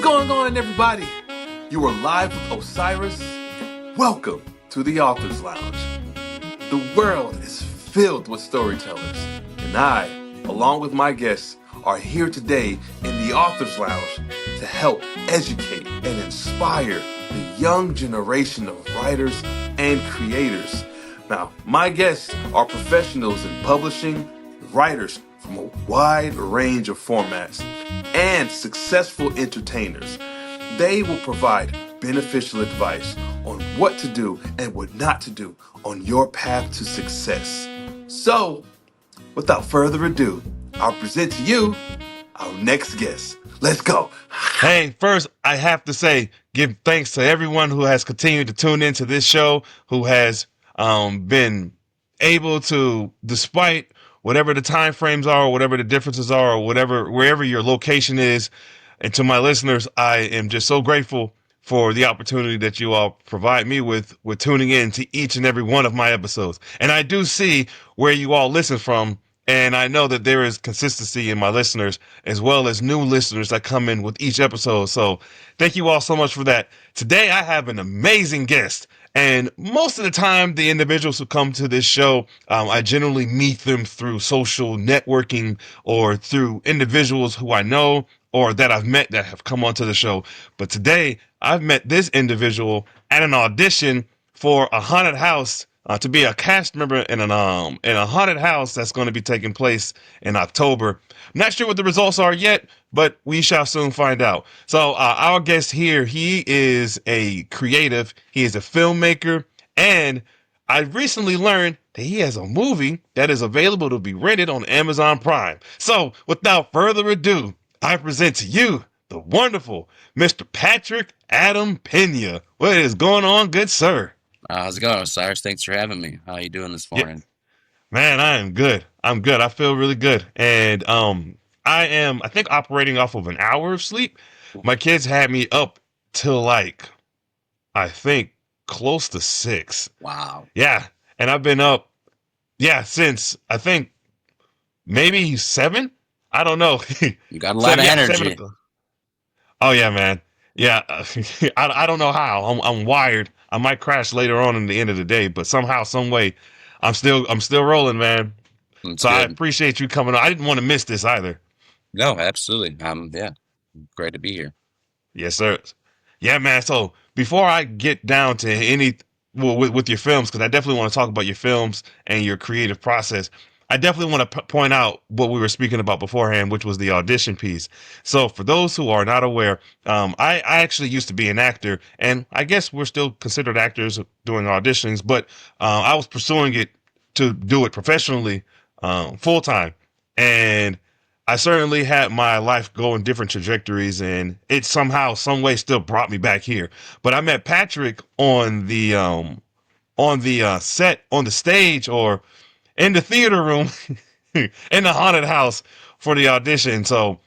going on, everybody? You are live with Osiris. Welcome to the Author's Lounge. The world is filled with storytellers, and I, along with my guests, are here today in the Author's Lounge to help educate and inspire the young generation of writers and creators. Now, my guests are professionals in publishing, writers from a wide range of formats, and successful entertainers. They will provide beneficial advice on what to do and what not to do on your path to success. So, without further ado, I'll present to you our next guest. Let's go. Hey, first, I have to say, give thanks to everyone who has continued to tune into this show, who has been able to, despite whatever the time frames are, or whatever the differences are, or whatever, wherever your location is. And to my listeners, I am just so grateful for the opportunity that you all provide me with tuning in to each and every one of my episodes. And I do see where you all listen from. And I know that there is consistency in my listeners, as well as new listeners that come in with each episode. So thank you all so much for that. Today, I have an amazing guest. And most of the time, the individuals who come to this show, I generally meet them through social networking or through individuals who I know or that I've met that have come onto the show. But today, I've met this individual at an audition for a haunted house, to be a cast member in a haunted house that's going to be taking place in October. I'm not sure what the results are yet, but we shall soon find out. So our guest here, he is a creative, he is a filmmaker, and I recently learned that he has a movie that is available to be rented on Amazon Prime. So without further ado, I present to you the wonderful Mr. Patrick Adam Peña. What is going on, good sir? How's it going, Osiris? Thanks for having me. How are you doing this morning? Man, I am good. I'm good. I feel really good. And I think operating off of an hour of sleep. My kids had me up till like I think close to 6. Wow. Yeah. And I've been up since I think maybe 7. I don't know. You got a lot of energy. 7 Oh yeah, man. Yeah. I don't know how. I'm wired. I might crash later on in the end of the day, but somehow, some way, I'm still rolling, man. That's So I good. appreciate you coming on. I didn't want to miss this either. No, absolutely. Yeah, great to be here. Yes, sir. Yeah, man. So before I get down to with your films, because I definitely want to talk about your films and your creative process, I definitely want to point out what we were speaking about beforehand, which was the audition piece. So for those who are not aware, I actually used to be an actor, and I guess we're still considered actors doing auditions, but I was pursuing it to do it professionally, full time. And I certainly had my life go in different trajectories, and it somehow, some way still brought me back here. But I met Patrick on the set, on the stage, or in the theater room in the haunted house for the audition. So,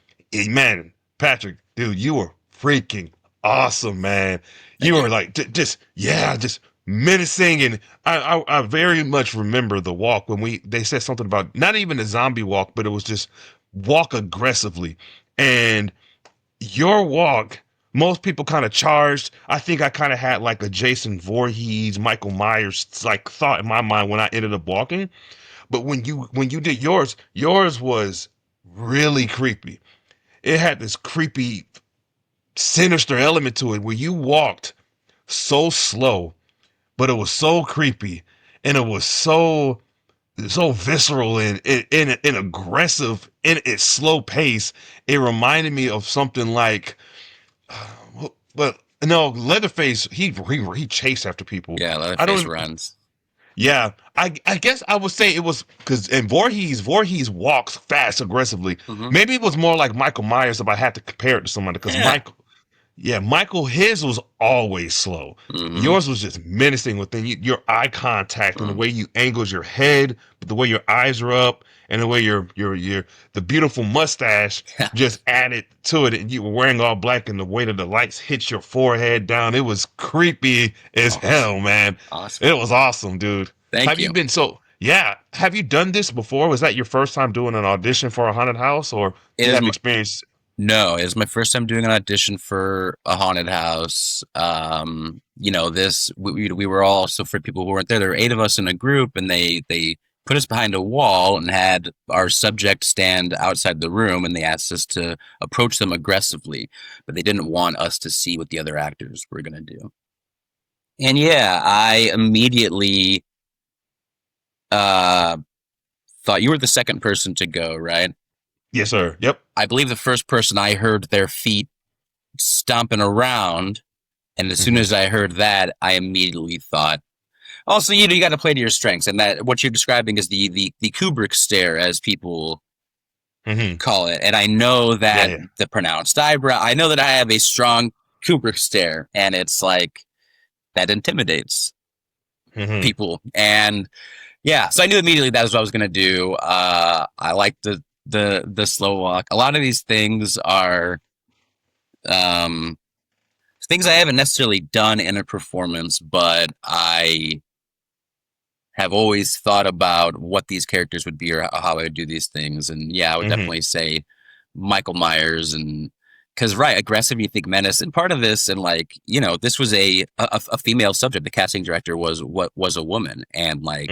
man, Patrick, dude, you were freaking awesome, man. You were like, just menacing. And I very much remember the walk when they said something about not even a zombie walk, but it was just walk aggressively. And your walk, most people kind of charged. I think I kind of had like a Jason Voorhees, Michael Myers like thought in my mind when I ended up walking. But when you did yours was really creepy. It had this creepy, sinister element to it where you walked so slow, but it was so creepy, and it was so visceral and aggressive in its slow pace. It reminded me of something like, but no, Leatherface. He chased after people. Yeah, I Leatherface don't. runs. Yeah, I guess I would say it was because and Voorhees walks fast aggressively. Hmm. Maybe it was more like Michael Myers if I had to compare it to somebody because Yeah. Michael, his was always slow. Hmm. Yours was just menacing within your eye contact and the way you angled your head, but the way your eyes are up and the way your the beautiful mustache just added to it, and you were wearing all black and the weight of the lights hit your forehead down. It was creepy as hell, man. Awesome. It was awesome, dude. Thank Have you. you been Have you done this before? Was that your first time doing an audition for a haunted house, or It do you is have my- experience? No, it was my first time doing an audition for a haunted house. We were all, so for people who weren't there were 8 of us in a group, and they put us behind a wall and had our subject stand outside the room, and they asked us to approach them aggressively, but they didn't want us to see what the other actors were going to do. And yeah, I immediately uh, thought, you were the second person to go, right? Yes, sir. Yep. I believe the first person, I heard their feet stomping around, and as soon as I heard that, I immediately thought, also, you got to play to your strengths, and that what you're describing is the Kubrick stare, as people call it. And I know that the pronounced eyebrow, I know that I have a strong Kubrick stare, and it's like, that intimidates people. And yeah, so I knew immediately that was what I was going to do. I like the slow walk. A lot of these things are things I haven't necessarily done in a performance, but I have always thought about what these characters would be or how I would do these things. And yeah, I would definitely say Michael Myers, and because aggressive, you think menace, and part of this, and like, this was a female subject. The casting director was a woman, and like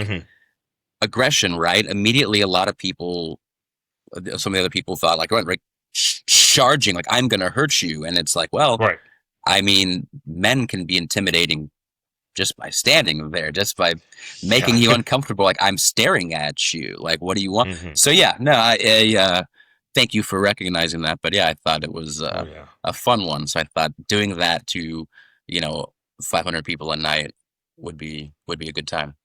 aggression, right? Immediately, a lot of people, some of the other people thought like, right, charging, like, I'm gonna hurt you, and it's like, well, right. I mean, men can be intimidating just by standing there, just by making you uncomfortable. Like, I'm staring at you. Like, what do you want? So yeah, no, I thank you for recognizing that. But yeah, I thought it was a fun one. So I thought doing that to 500 people a night would be a good time.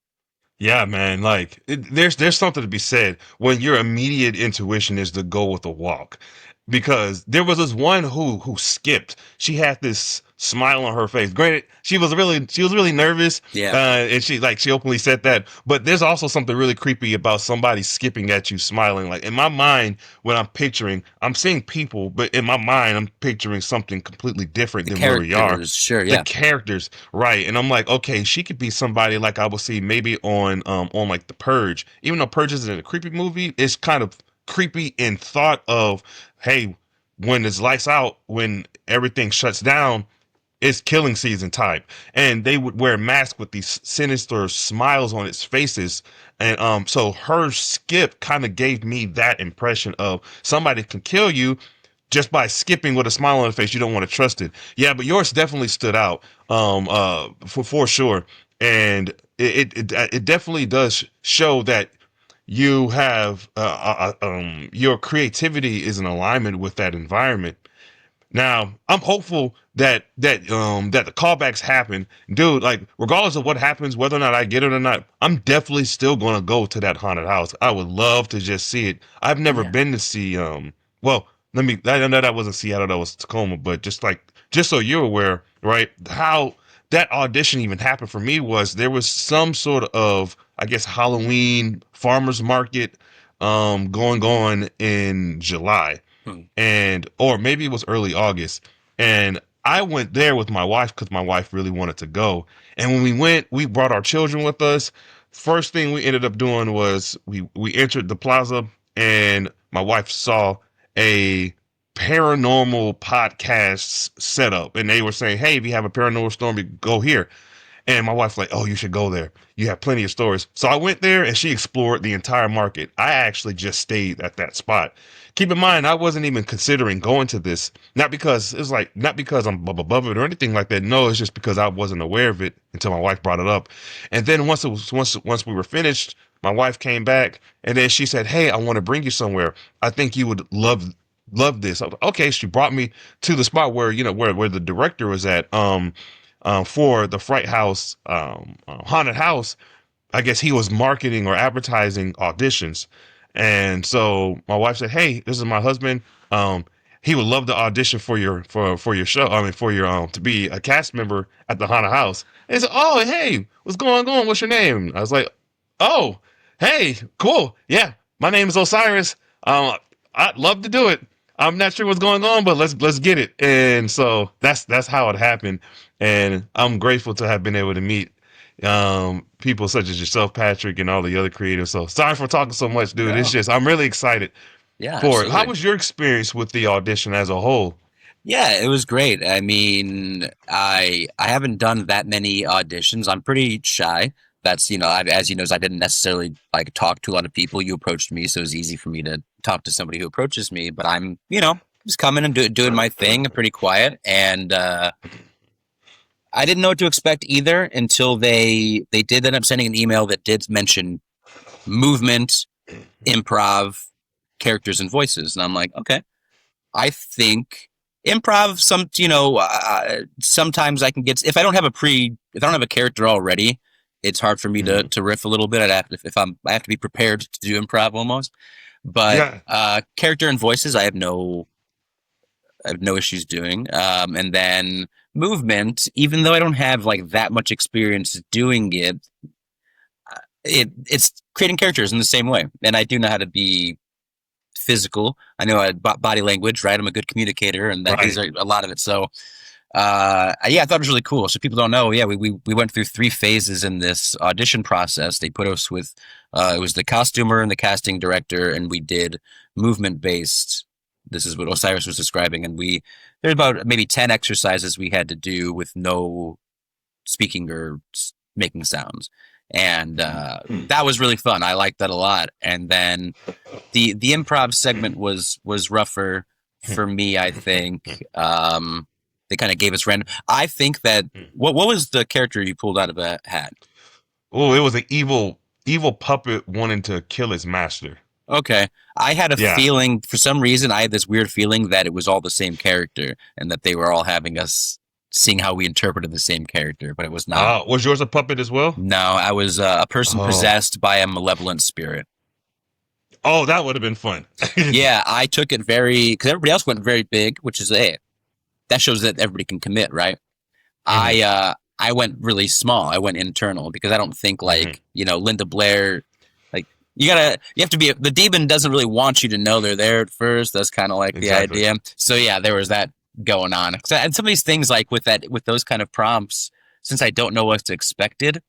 Yeah, man. Like, there's something to be said when your immediate intuition is to go with a walk, because there was this one who skipped. She had this smile on her face. Granted, she was really nervous. Yeah. And she openly said that. But there's also something really creepy about somebody skipping at you, smiling. Like, in my mind, when I'm seeing people, but in my mind, I'm picturing something completely different than where we are. Sure, yeah. The characters, right? And I'm like, okay, she could be somebody like I would see maybe on like The Purge. Even though Purge isn't a creepy movie, it's kind of creepy in thought of, hey, when it's lights out, when everything shuts down, it's killing season type. And they would wear masks with these sinister smiles on its faces. And so her skip kind of gave me that impression of somebody can kill you just by skipping with a smile on the face. You don't want to trust it. Yeah, but yours definitely stood out for sure. And it definitely does show that you have your creativity is in alignment with that environment. Now, I'm hopeful that the callbacks happen, dude. Like, regardless of what happens, whether or not I get it or not, I'm definitely still gonna go to that haunted house. I would love to just see it. I've never been to see. Well, I know that wasn't Seattle, that was Tacoma, but just so you're aware, right? How that audition even happened for me was there was some sort of, I guess, Halloween farmers market going on in July, and or maybe it was early August, and I went there with my wife because my wife really wanted to go. And when we went, we brought our children with us. First thing we ended up doing was we entered the plaza, and my wife saw a paranormal podcast setup, and they were saying, hey, if you have a paranormal story, go here. And my wife's like, oh, you should go there. You have plenty of stories. So I went there, and she explored the entire market. I actually just stayed at that spot. Keep in mind, I wasn't even considering going to this. Not because I'm above it or anything like that. No, it's just because I wasn't aware of it until my wife brought it up. And then once we were finished, my wife came back, and then she said, hey, I want to bring you somewhere. I think you would love this. I was like, okay. She brought me to the spot where where the director was at. For the Fright House haunted house. I guess he was marketing or advertising auditions. And so my wife said, hey, this is my husband. He would love to audition for your show. I mean, for your to be a cast member at the haunted house. And he said, oh, hey, what's going on? What's your name? I was like, oh, hey, cool. Yeah, my name is Osiris. I'd love to do it. I'm not sure what's going on, but let's get it. And so that's how it happened. And I'm grateful to have been able to meet people such as yourself, Patrick, and all the other creators. So sorry for talking so much, dude. No. It's just, I'm really excited. Yeah, for it. How absolutely. was your experience with the audition as a whole? Yeah, it was great. I mean, I haven't done that many auditions. I'm pretty shy. That's, as you know, I didn't necessarily like talk to a lot of people. You approached me, so it was easy for me to talk to somebody who approaches me. But I'm, just coming and doing my thing. I'm pretty quiet, and I didn't know what to expect either until they did end up sending an email that did mention movement, improv, characters, and voices, and I'm like, okay. I think improv, sometimes I can get, if I don't have a character already, it's hard for me Mhm. to riff a little bit. I have to be prepared to do improv almost. But Yeah. character and voices, I have no issues doing. And then movement, even though I don't have like that much experience doing it's creating characters in the same way, and I do know how to be physical. I know body language, right? I'm a good communicator, and these Right. are a lot of it. So, yeah, I thought it was really cool. So people don't know. Yeah, we went through 3 phases in this audition process. They put us with it was the costumer and the casting director, and we did movement based. This is what Osiris was describing, and there's about maybe 10 exercises we had to do with no speaking or making sounds, and that was really fun. I liked that a lot. And then the improv segment was rougher for me, I think. They kind of gave us random. I think that what was the character you pulled out of a hat? Oh, it was an evil puppet wanting to kill his master. Okay, I had a Yeah. feeling for some reason. I had this weird feeling that it was all the same character and that they were all having us seeing how we interpreted the same character, but it was not. Was yours a puppet as well? No, I was a person Oh. possessed by a malevolent spirit. Oh, that would have been fun. Yeah, I took it because everybody else went very big, which is that shows that everybody can commit, right? Mhm. I went really small. I went internal because I don't think Mhm. like Linda Blair. Like you have to be the demon doesn't really want you to know they're there at first. That's kind of like the Exactly. idea. So yeah, there was that going on. And some of these things like with those kind of prompts, since I don't know what's expected,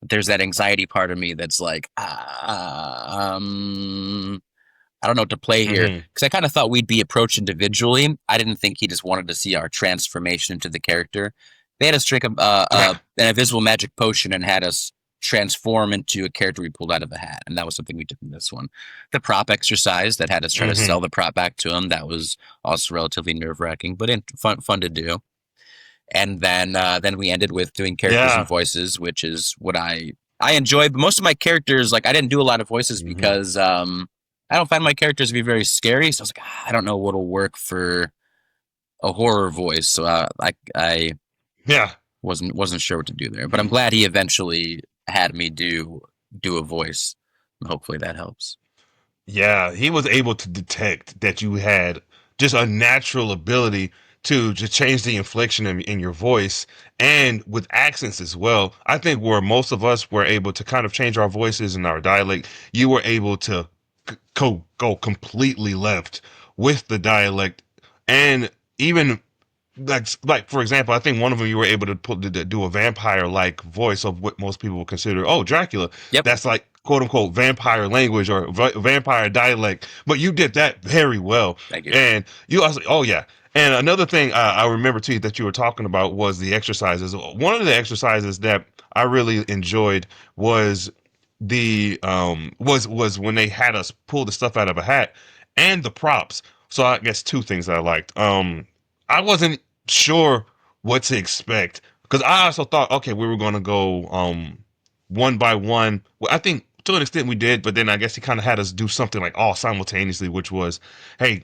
there's that anxiety part of me that's like I don't know what to play here Mhm. because I kind of thought we'd be approached individually. I didn't think he just wanted to see our transformation into the character. They had us drink Yeah. an invisible magic potion and had us transform into a character we pulled out of a hat, and that was something we did in this one. The prop exercise that had us try to Mhm. sell the prop back to him, that was also relatively nerve wracking, but fun to do. And then we ended with doing characters and Yeah. voices, which is what I enjoy. But most of my characters, like I didn't do a lot of voices Mhm. because I don't find my characters to be very scary. So I was like, I don't know what'll work for a horror voice. So I Yeah. wasn't sure what to do there. But I'm glad he eventually had me do a voice. Hopefully that helps. Yeah, he was able to detect that you had just a natural ability to just change the inflection in your voice and with accents as well. I think where most of us were able to kind of change our voices and our dialect, you were able to go completely left with the dialect, and even like for example, I think one of them you were able to to do a vampire like voice of what most people would consider Dracula. Yep. That's like quote unquote vampire language or vampire dialect, but you did that very well. Thank you. And you also yeah. And another thing I remember too that you were talking about was the exercises. One of the exercises that I really enjoyed was was when they had us pull the stuff out of a hat and the props. So I guess 2 things that I liked. I wasn't sure what to expect because I also thought, okay, we were going to go one by one. Well, I think to an extent we did, but then I guess he kind of had us do something like all simultaneously, which was, hey,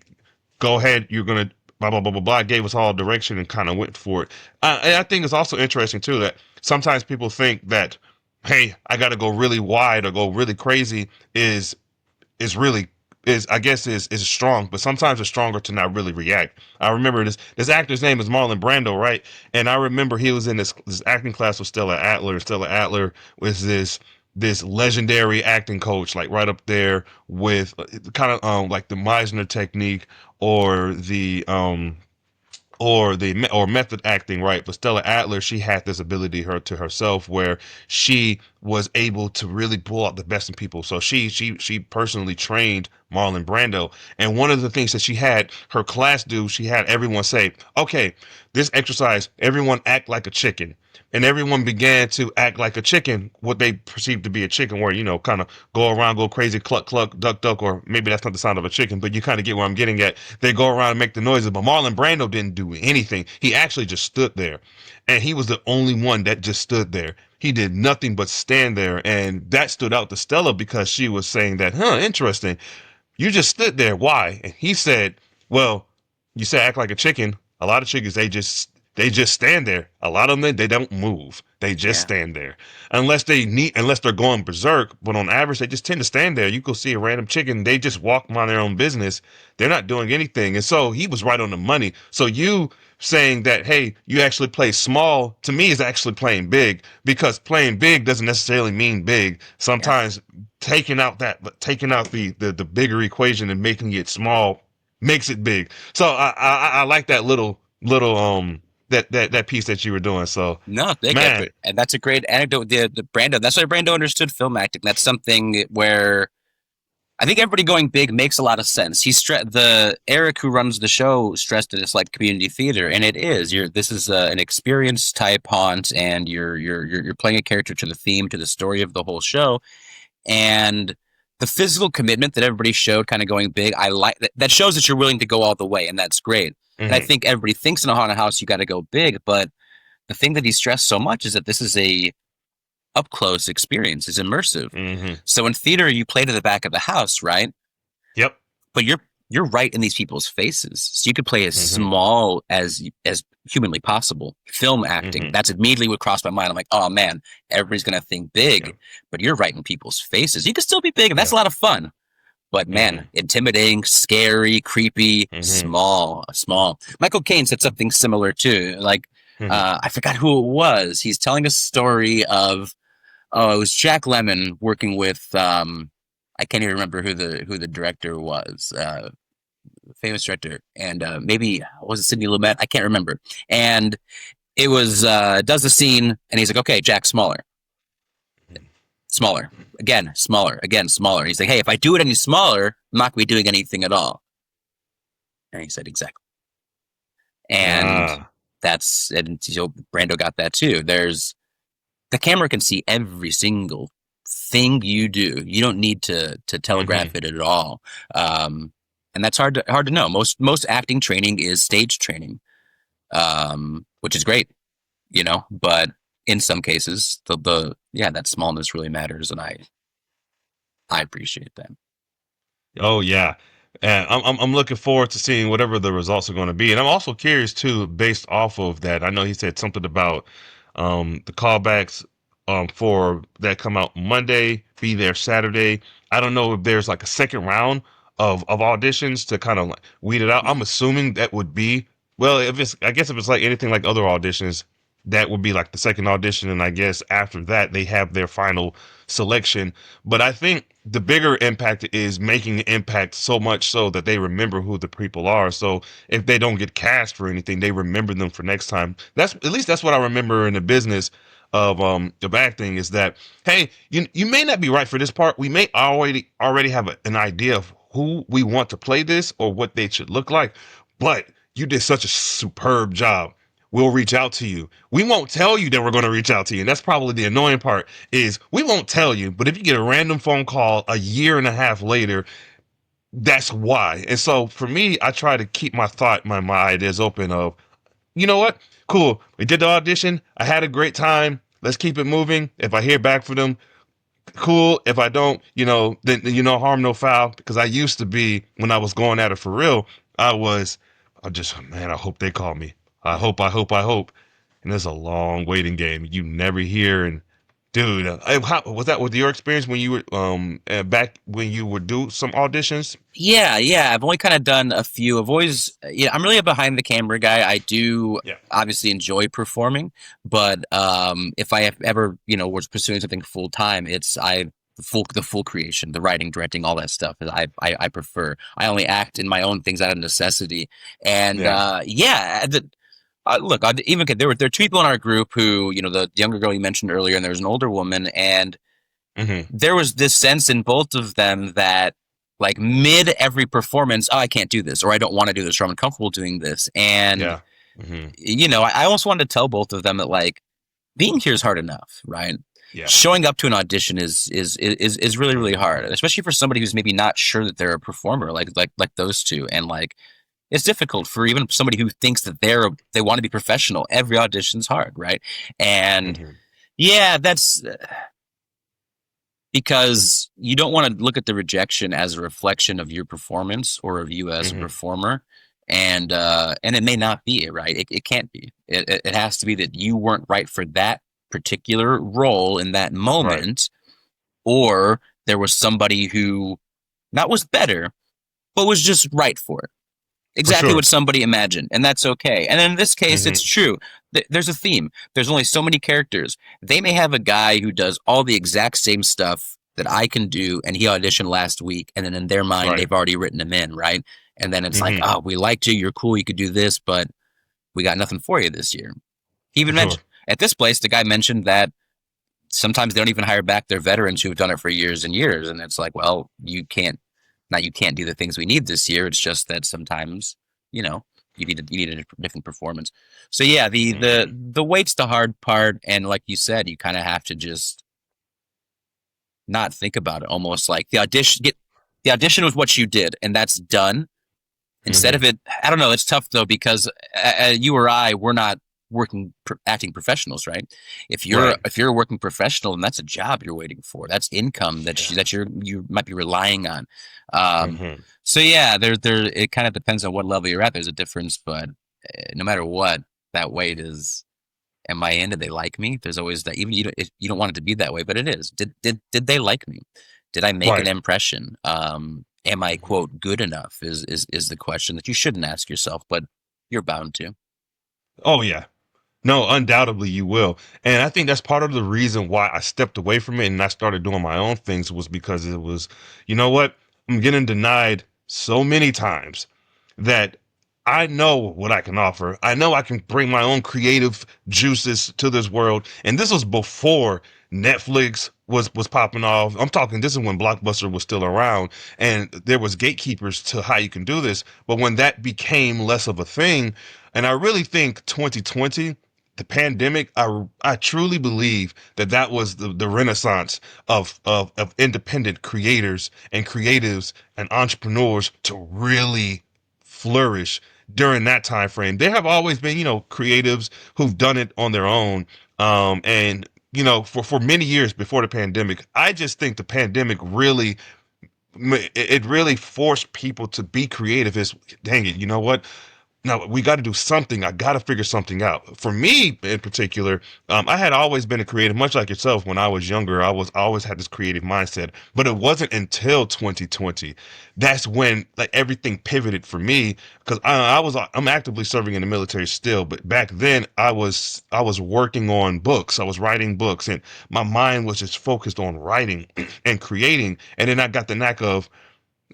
go ahead, you're gonna blah blah blah blah blah. Gave us all direction and kind of went for it. And I think it's also interesting too that sometimes people think that, hey, I got to go really wide or go really crazy is really is I guess is strong, but sometimes it's stronger to not really react. I remember this actor's name is Marlon Brando, right? And I remember he was in this acting class with Stella Adler. Stella Adler was this legendary acting coach, like right up there with kind of like the Meisner technique or or method acting, right? But Stella Adler, she had this ability her to herself where she was able to really pull out the best in people. So she personally trained Marlon Brando. And one of the things that she had her class do, she had everyone say, okay, this exercise, everyone act like a chicken. And everyone began to act like a chicken, what they perceived to be a chicken, where, kind of go around, go crazy, cluck, cluck, duck, duck, or maybe that's not the sound of a chicken, but you kind of get where I'm getting at. They go around and make the noises. But Marlon Brando didn't do anything. He actually just stood there. And he was the only one that just stood there. He did nothing but stand there. And that stood out to Stella because she was saying that, interesting. You just stood there. Why? And he said, well, you said act like a chicken. A lot of chickens, they just stand there. A lot of them, they don't move. They just stand there. Unless they're going berserk. But on average, they just tend to stand there. You go see a random chicken, they just walk on their own business. They're not doing anything. And so he was right on the money. So you saying that, hey, you actually play small, to me is actually playing big, because playing big doesn't necessarily mean big. Sometimes taking out the bigger equation and making it small makes it big. So I like that little that piece that you were doing. So No, they man, get it. And that's a great anecdote. The Brando, that's why Brando understood film acting. That's something where I think everybody going big makes a lot of sense. The Eric who runs the show stressed that it's like community theater, and it is. This is an experience type haunt, and you're playing a character to the theme, to the story of the whole show, and the physical commitment that everybody showed, kind of going big. I like that shows that you're willing to go all the way, and that's great. And I think everybody thinks in a haunted house you got to go big, but the thing that he stressed so much is that this is a up close experience, is immersive. So in theater, you play to the back of the house, right? Yep. But you're right in these people's faces, so you could play as small as humanly possible. Film acting, that's immediately what crossed my mind. I'm like, oh man, everybody's gonna think big, but you're right in people's faces. You can still be big, and that's a lot of fun. But man, intimidating, scary, creepy, small. Michael Caine said something similar too. Like, I forgot who it was. He's telling a story of, it was Jack Lemmon working with, I can't even remember who the director was, famous director, and maybe was it Sidney Lumet? I can't remember. And it was does the scene, and he's like, okay, Jack, smaller, again, smaller, And he's like, hey, if I do it any smaller, I'm not going to be doing anything at all. And he said, exactly. And Brando got that too. The camera can see every single thing you do. You don't need to telegraph it at all. And that's hard to know. Most acting training is stage training, which is great, but in some cases that smallness really matters. And I appreciate that. Oh yeah. And I'm looking forward to seeing whatever the results are going to be. And I'm also curious too, based off of that. I know he said something about the callbacks for that come out Monday, be there Saturday. I don't know if there's like a second round of auditions to kind of like weed it out. I'm assuming that would be, well, if it's like anything like other auditions, that would be like the second audition, and I guess after that they have their final selection. But I think the bigger impact is making the impact so much so that they remember who the people are. So if they don't get cast for anything, they remember them for next time. That's what I remember in the business of acting, is that, hey, you may not be right for this part. We may already have an idea of who we want to play this or what they should look like, but you did such a superb job. We'll reach out to you. We won't tell you that we're going to reach out to you. And that's probably the annoying part, is we won't tell you. But if you get a random phone call a year and a half later, that's why. And so for me, I try to keep my ideas open of, you know what? Cool. We did the audition. I had a great time. Let's keep it moving. If I hear back from them, cool. If I don't, then harm, no foul. Because I used to be, when I was going at it for real, I hope they call me. I hope. And there's a long waiting game. You never hear. And dude, how was that with your experience when you were back when you would do some auditions? Yeah. I've only kind of done a few. I'm really a behind the camera guy. I do obviously enjoy performing, but if I ever was pursuing something full time, it's the full creation, the writing, directing, all that stuff. I prefer. I only act in my own things out of necessity, and Look, even there were two people in our group who, the younger girl you mentioned earlier, and there was an older woman, and there was this sense in both of them that, like, mid every performance, I can't do this, or I don't want to do this, or I'm uncomfortable doing this, and I almost wanted to tell both of them that, like, being here is hard enough, right? Yeah. Showing up to an audition is really, really hard, especially for somebody who's maybe not sure that they're a performer, like those two, and like. It's difficult for even somebody who thinks that they want to be professional. Every audition's hard, right? And that's because you don't want to look at the rejection as a reflection of your performance or of you as a performer. And it may not be, right? It can't be. It has to be that you weren't right for that particular role in that moment, or there was somebody who not was better, but was just right for it. Exactly what somebody imagined, and that's okay. And in this case, it's true. There's a theme. There's only so many characters. They may have a guy who does all the exact same stuff that I can do, and he auditioned last week, and then in their mind, they've already written him in, right? And then it's like, oh, we liked you, you're cool, you could do this, but we got nothing for you this year. He even mentioned, at this place, the guy mentioned that sometimes they don't even hire back their veterans who have done it for years and years, and it's like, well, you can't do the things we need this year. It's just that sometimes, you need a different performance. So yeah, the wait's the hard part. And like you said, you kind of have to just not think about it. Almost like the audition was what you did, and that's done. Instead of it, I don't know. It's tough though, because you or I, we're not acting professionals, right? If you're a working professional, then that's a job you're waiting for. That's income that you might be relying on. So yeah, there it kind of depends on what level you're at. There's a difference, but no matter what, that weight is. Am I in? Did they like me? There's always that. Even you don't want it to be that way, but it is. Did they like me? Did I make an impression? Am I, quote, good enough? Is the question that you shouldn't ask yourself, but you're bound to. Oh yeah. No, undoubtedly you will. And I think that's part of the reason why I stepped away from it and I started doing my own things, was because it was, you know what? I'm getting denied so many times that I know what I can offer. I know I can bring my own creative juices to this world. And this was before Netflix was popping off. I'm talking, this is when Blockbuster was still around, and there was gatekeepers to how you can do this. But when that became less of a thing, and I really think 2020, the pandemic, I truly believe that was the renaissance of independent creators and creatives and entrepreneurs to really flourish during that time frame. There have always been, creatives who've done it on their own, and for many years before the pandemic. I just think the pandemic really forced people to be creative. Dang it, you know what? Now we got to do something. I got to figure something out. For me in particular, I had always been a creative, much like yourself. When I was younger, I always had this creative mindset, but it wasn't until 2020. That's when like everything pivoted for me, because I'm actively serving in the military still. But back then I was working on books. I was writing books, and my mind was just focused on writing and creating. And then I got the knack of,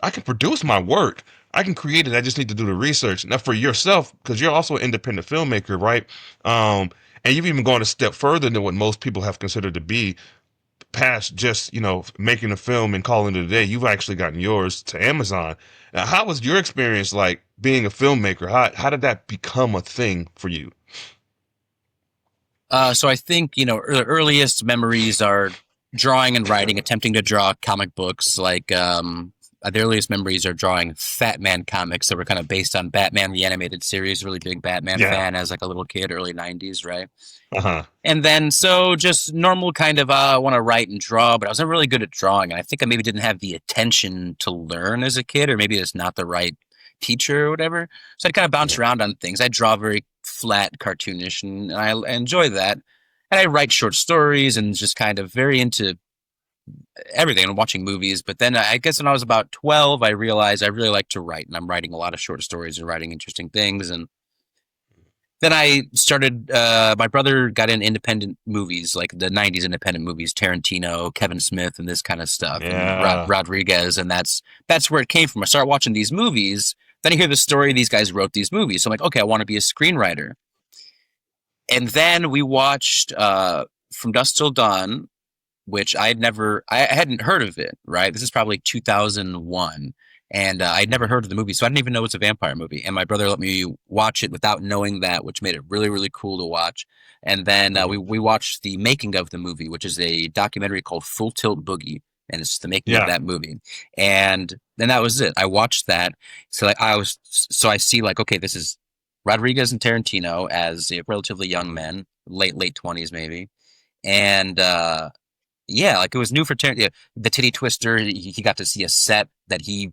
I can produce my work. I can create it. I just need to do the research. Now for yourself, because you're also an independent filmmaker, right? And you've even gone a step further than what most people have considered to be, past just, making a film and calling it a day. You've actually gotten yours to Amazon. Now, how was your experience like being a filmmaker? How did that become a thing for you? So I think, the earliest memories are drawing and writing, attempting to draw comic books. Like, the earliest memories are drawing Fat Man comics that were kind of based on Batman, the animated series. Really big Batman fan as like a little kid, early 90s, right? And then so just normal kind of, I want to write and draw, but I was never really good at drawing. And I think I maybe didn't have the attention to learn as a kid, or maybe it's not the right teacher or whatever. So I'd kind of bounce around on things. I draw very flat, cartoonish, and I enjoy that. And I write short stories and just kind of very into everything and watching movies. But then I guess when I was about 12, I realized I really like to write, and I'm writing a lot of short stories and writing interesting things. And then I started, my brother got in independent movies, like the 90s independent movies, Tarantino, Kevin Smith, and this kind of stuff, and Rodriguez. And that's where it came from. I started watching these movies. Then I hear the story, these guys wrote these movies. So I'm like, okay, I want to be a screenwriter. And then we watched From Dusk Till Dawn, which I hadn't heard of it, right? This is probably 2001. And I'd never heard of the movie, so I didn't even know it's a vampire movie. And my brother let me watch it without knowing that, which made it really, really cool to watch. And then Mhm. we watched the making of the movie, which is a documentary called Full Tilt Boogie, and it's the making of Yeah. that movie. And then that was it. I watched that. So like I see like, okay, this is Rodriguez and Tarantino as relatively young men, late 20s maybe. And yeah, like it was new for Tarantino. Yeah, the Titty Twister, he got to see a set that he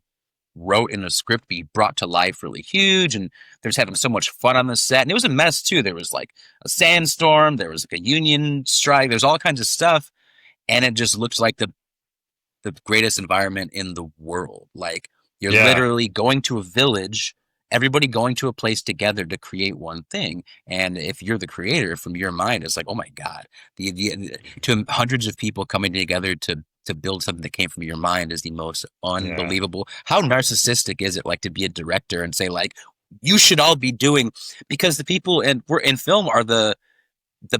wrote in a script be brought to life really huge, and they're just having so much fun on the set. And it was a mess too. There was like a sandstorm, there was like a union strike, there's all kinds of stuff, and it just looks like the greatest environment in the world. Like you're Yeah. literally going to a village, everybody going to a place together to create one thing. And if you're the creator, from your mind, it's like, oh my God, to hundreds of people coming together to build something that came from your mind is the most Yeah. unbelievable. How narcissistic is it like to be a director and say like, you should all be doing, because the people and we're in film are the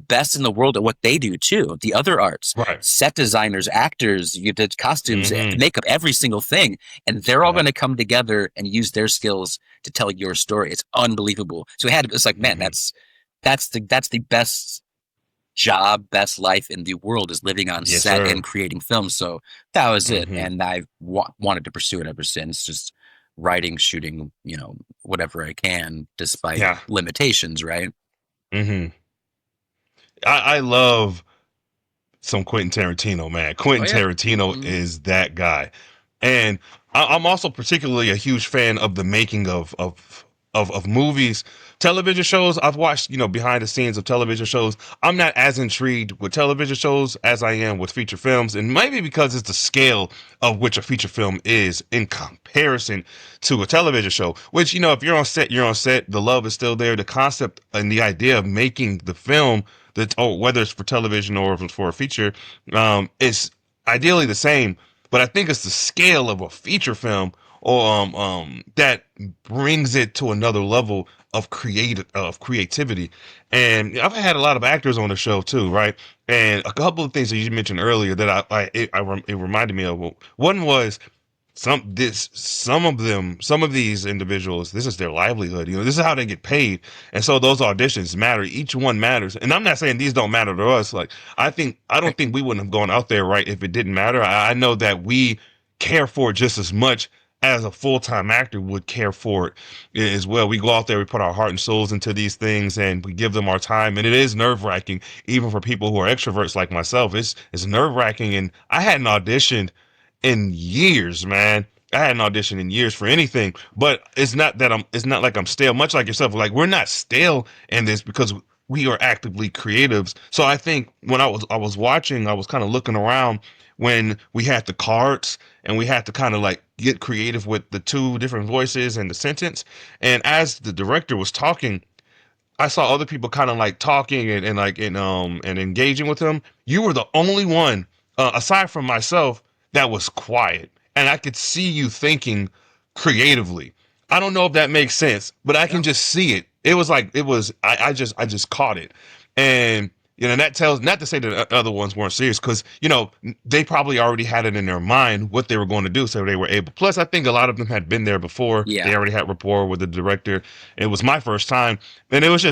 best in the world at what they do too. The other arts, Right. set designers, actors, you did costumes, Hmm. makeup, every single thing, and they're all Yeah. going to come together and use their skills to tell your story. It's unbelievable. So it's like, man, Hmm. that's the best job, best life in the world is living on Yes, set sir. and creating films. So that was it, Hmm. and I've wanted to pursue it ever since. Just writing, shooting, whatever I can, despite Yeah. limitations. Right? Hmm. I love some Quentin Tarantino, man. Oh Quentin yeah. Tarantino Mhm. is that guy, and I'm also particularly a huge fan of the making of movies, television shows. I've watched, behind the scenes of television shows. I'm not as intrigued with television shows as I am with feature films, and maybe because it's the scale of which a feature film is in comparison to a television show. Which, if you're on set, you're on set. The love is still there. The concept and the idea of making the film, that, whether it's for television or if it's for a feature, is ideally the same. But I think it's the scale of a feature film, or that brings it to another level of creativity. And I've had a lot of actors on the show too, right? And a couple of things that you mentioned earlier that it reminded me of. One was some of these individuals, this is their livelihood. This is how they get paid. And so those auditions matter. Each one matters. And I'm not saying these don't matter to us. Like, I don't think we wouldn't have gone out there, right, if it didn't matter. I know that we care for it just as much as a full-time actor would care for it as well. We go out there, we put our heart and souls into these things, and we give them our time. And it is nerve-wracking, even for people who are extroverts like myself. It's nerve-wracking. And I hadn't auditioned in years, man. I hadn't auditioned in years for anything, but it's not like I'm stale, much like yourself. Like, we're not stale in this because we are actively creatives. So I think when I was watching, I was kind of looking around when we had the cards and we had to kind of like get creative with the two different voices and the sentence. And as the director was talking, I saw other people kind of like talking and engaging with him. You were the only one, aside from myself, that was quiet, and I could see you thinking creatively. I don't know if that makes sense, but I can Yeah. just see it. It was like it was. I just caught it, and that tells, not to say that the other ones weren't serious, because they probably already had it in their mind what they were going to do, so they were able. Plus, I think a lot of them had been there before. They Yeah. already had rapport with the director. It was my first time, and it was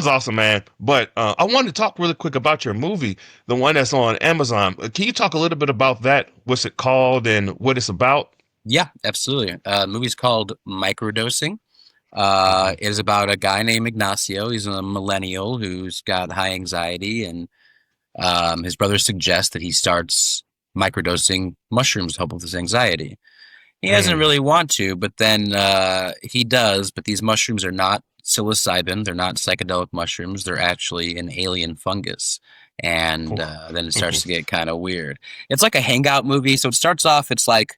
awesome, man. But I wanted to talk really quick about your movie, the one that's on Amazon. Can you talk a little bit about that? What's it called and what it's about? Yeah, absolutely. Movie's called Microdosing. Hmm. It is about a guy named Ignacio. He's a millennial who's got high anxiety, and his brother suggests that he starts microdosing mushrooms to help with his anxiety. He doesn't Mm. really want to, but then he does. But these mushrooms are not psilocybin. They're not psychedelic mushrooms. They're actually an alien fungus. And then it starts to get kind of weird. It's like a hangout movie. So it starts off, it's like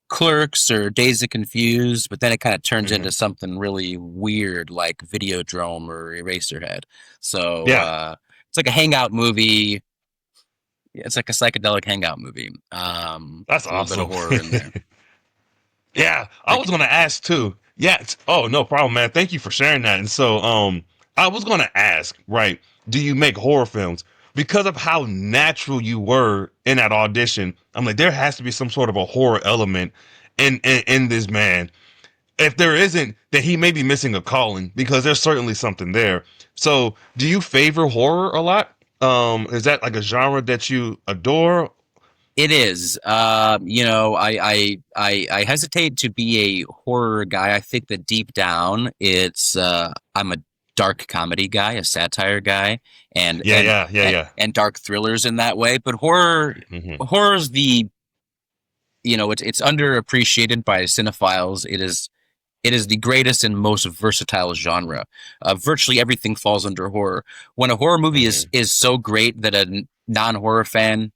Clerks or Dazed and Confused, but then it kind of turns Hmm. into something really weird like Videodrome or Eraserhead. So Yeah, it's like a hangout movie. It's like a psychedelic hangout movie. that's A little bit of awesome. horror in there. Yeah, I Like, was going to ask too. Yeah. Oh, no problem, man. Thank you for sharing that. And so, I was gonna ask, right? Do you make horror films? Because of how natural you were in that audition, I'm like, there has to be some sort of a horror element in this man. If there isn't, then he may be missing a calling because there's certainly something there. So, do you favor horror a lot? Is that like a genre that you adore? It is. I hesitate to be a horror guy. I think that deep down, I'm a dark comedy guy, a satire guy, and Yeah, and yeah, yeah, and, yeah. and dark thrillers in that way. But horror, Hmm. horror's it's underappreciated by cinephiles. It is the greatest and most versatile genre. Virtually everything falls under horror. When a horror movie is Hmm. is so great that a non-horror fan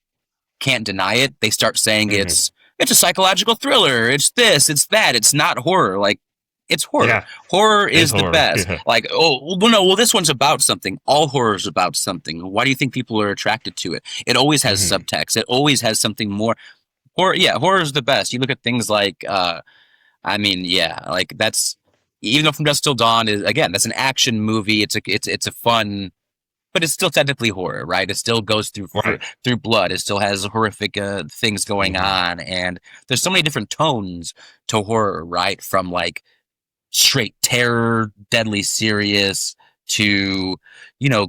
can't deny it, they start saying Hmm. it's a psychological thriller. It's this, it's that. It's not horror. Like, it's horror. Yeah, Horror it's is the horror. best. Yeah. Like, oh, well, no, well, this one's about something. All horror is about something. Why do you think people are attracted to it? It always has Hmm. subtext. It always has something more. Horror, yeah, horror is the best. You look at things like, like that's, even though From Dusk Till Dawn is, again, that's an action movie. It's a fun, but it's still technically horror, right? It still goes Right. through blood. It still has horrific things going Hmm. on, and there's so many different tones to horror, right? From like straight terror, deadly serious, to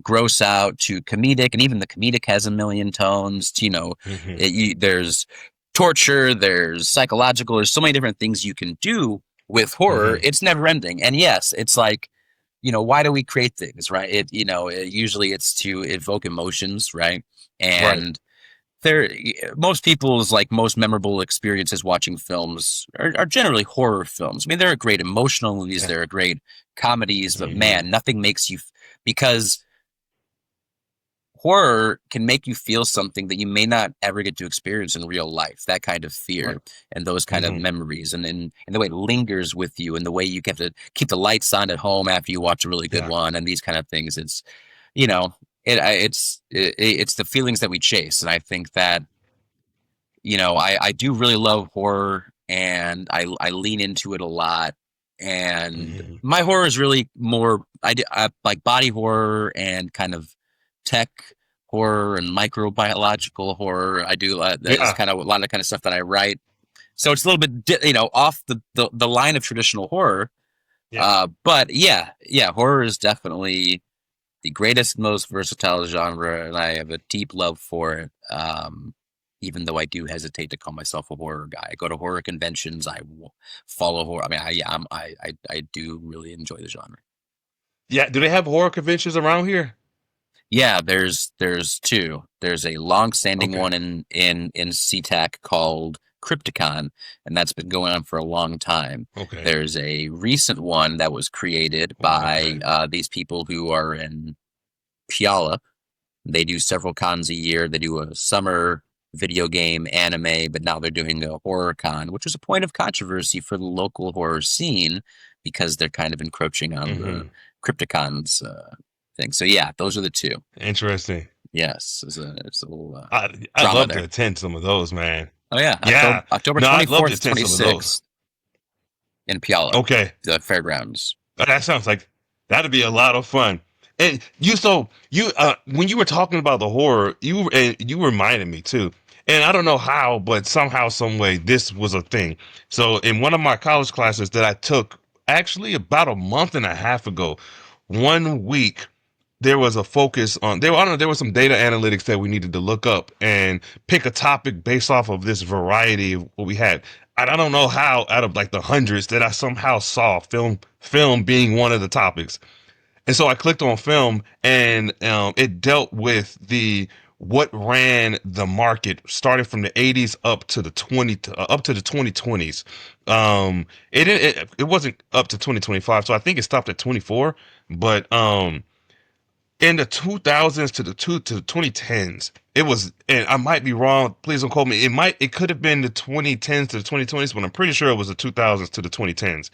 gross out, to comedic, and even the comedic has a million tones. To, Hmm. there's torture, there's psychological. There's so many different things you can do with horror. Hmm. It's never ending, and yes, it's like, why do we create things, right? Usually it's to evoke emotions, right? Right. And there, most people's like most memorable experiences watching films are generally horror films. I mean, there are great emotional movies, Yeah. there are great comedies, but Hmm. man, nothing makes you because horror can make you feel something that you may not ever get to experience in real life. That kind of Right. fear and those kind of Hmm. memories, and the way it lingers with you, and the way you have to keep the lights on at home after you watch a really good Yeah. one, and these kind of things. It's you know it's the feelings that we chase, and I think that I do really love horror, and I lean into it a lot. And Hmm. my horror is really more I like body horror and kind of tech horror and microbiological horror. I do that is Yeah. kind of a lot of kind of stuff that I write. So it's a little bit off the line of traditional horror. Yeah. But yeah, horror is definitely the greatest, most versatile genre, and I have a deep love for it. Even though I do hesitate to call myself a horror guy, I go to horror conventions. Follow horror. I mean, I do really enjoy the genre. Yeah. Do they have horror conventions around here? Yeah, there's two. There's a long-standing Okay. one in SeaTac called Crypticon, and that's been going on for a long time. Okay. There's a recent one that was created by Okay. these people who are in Puyallup. They do several cons a year. They do a summer video game, anime, but now they're doing a horror con, which was a point of controversy for the local horror scene because they're kind of encroaching on the Hmm. Crypticon's thing. So yeah, those are the two. Interesting. Yes, it's a little I'd drama love to there. attend some of those, man. Oh yeah, Yeah. October No, I'd love to 24th, attend some of those. 26th in Puyallup, Okay. the fairgrounds. That sounds like that'd be a lot of fun. And when you were talking about the horror, you reminded me too. And I don't know how, but somehow, some way, this was a thing. So in one of my college classes that I took, actually about a month and a half ago, one week there was a focus on there. I don't know. There was some data analytics that we needed to look up and pick a topic based off of this variety of what we had. And I don't know how, out of like the hundreds, that I somehow saw film being one of the topics. And so I clicked on film, and it dealt with the what ran the market starting from the 80s up to the 2020s. It wasn't up to 2025, so I think it stopped at 24. But in the 2000s to the 2010s, it was, and I might be wrong, please don't quote me, it could have been the 2010s to the 2020s, but I'm pretty sure it was the 2000s to the 2010s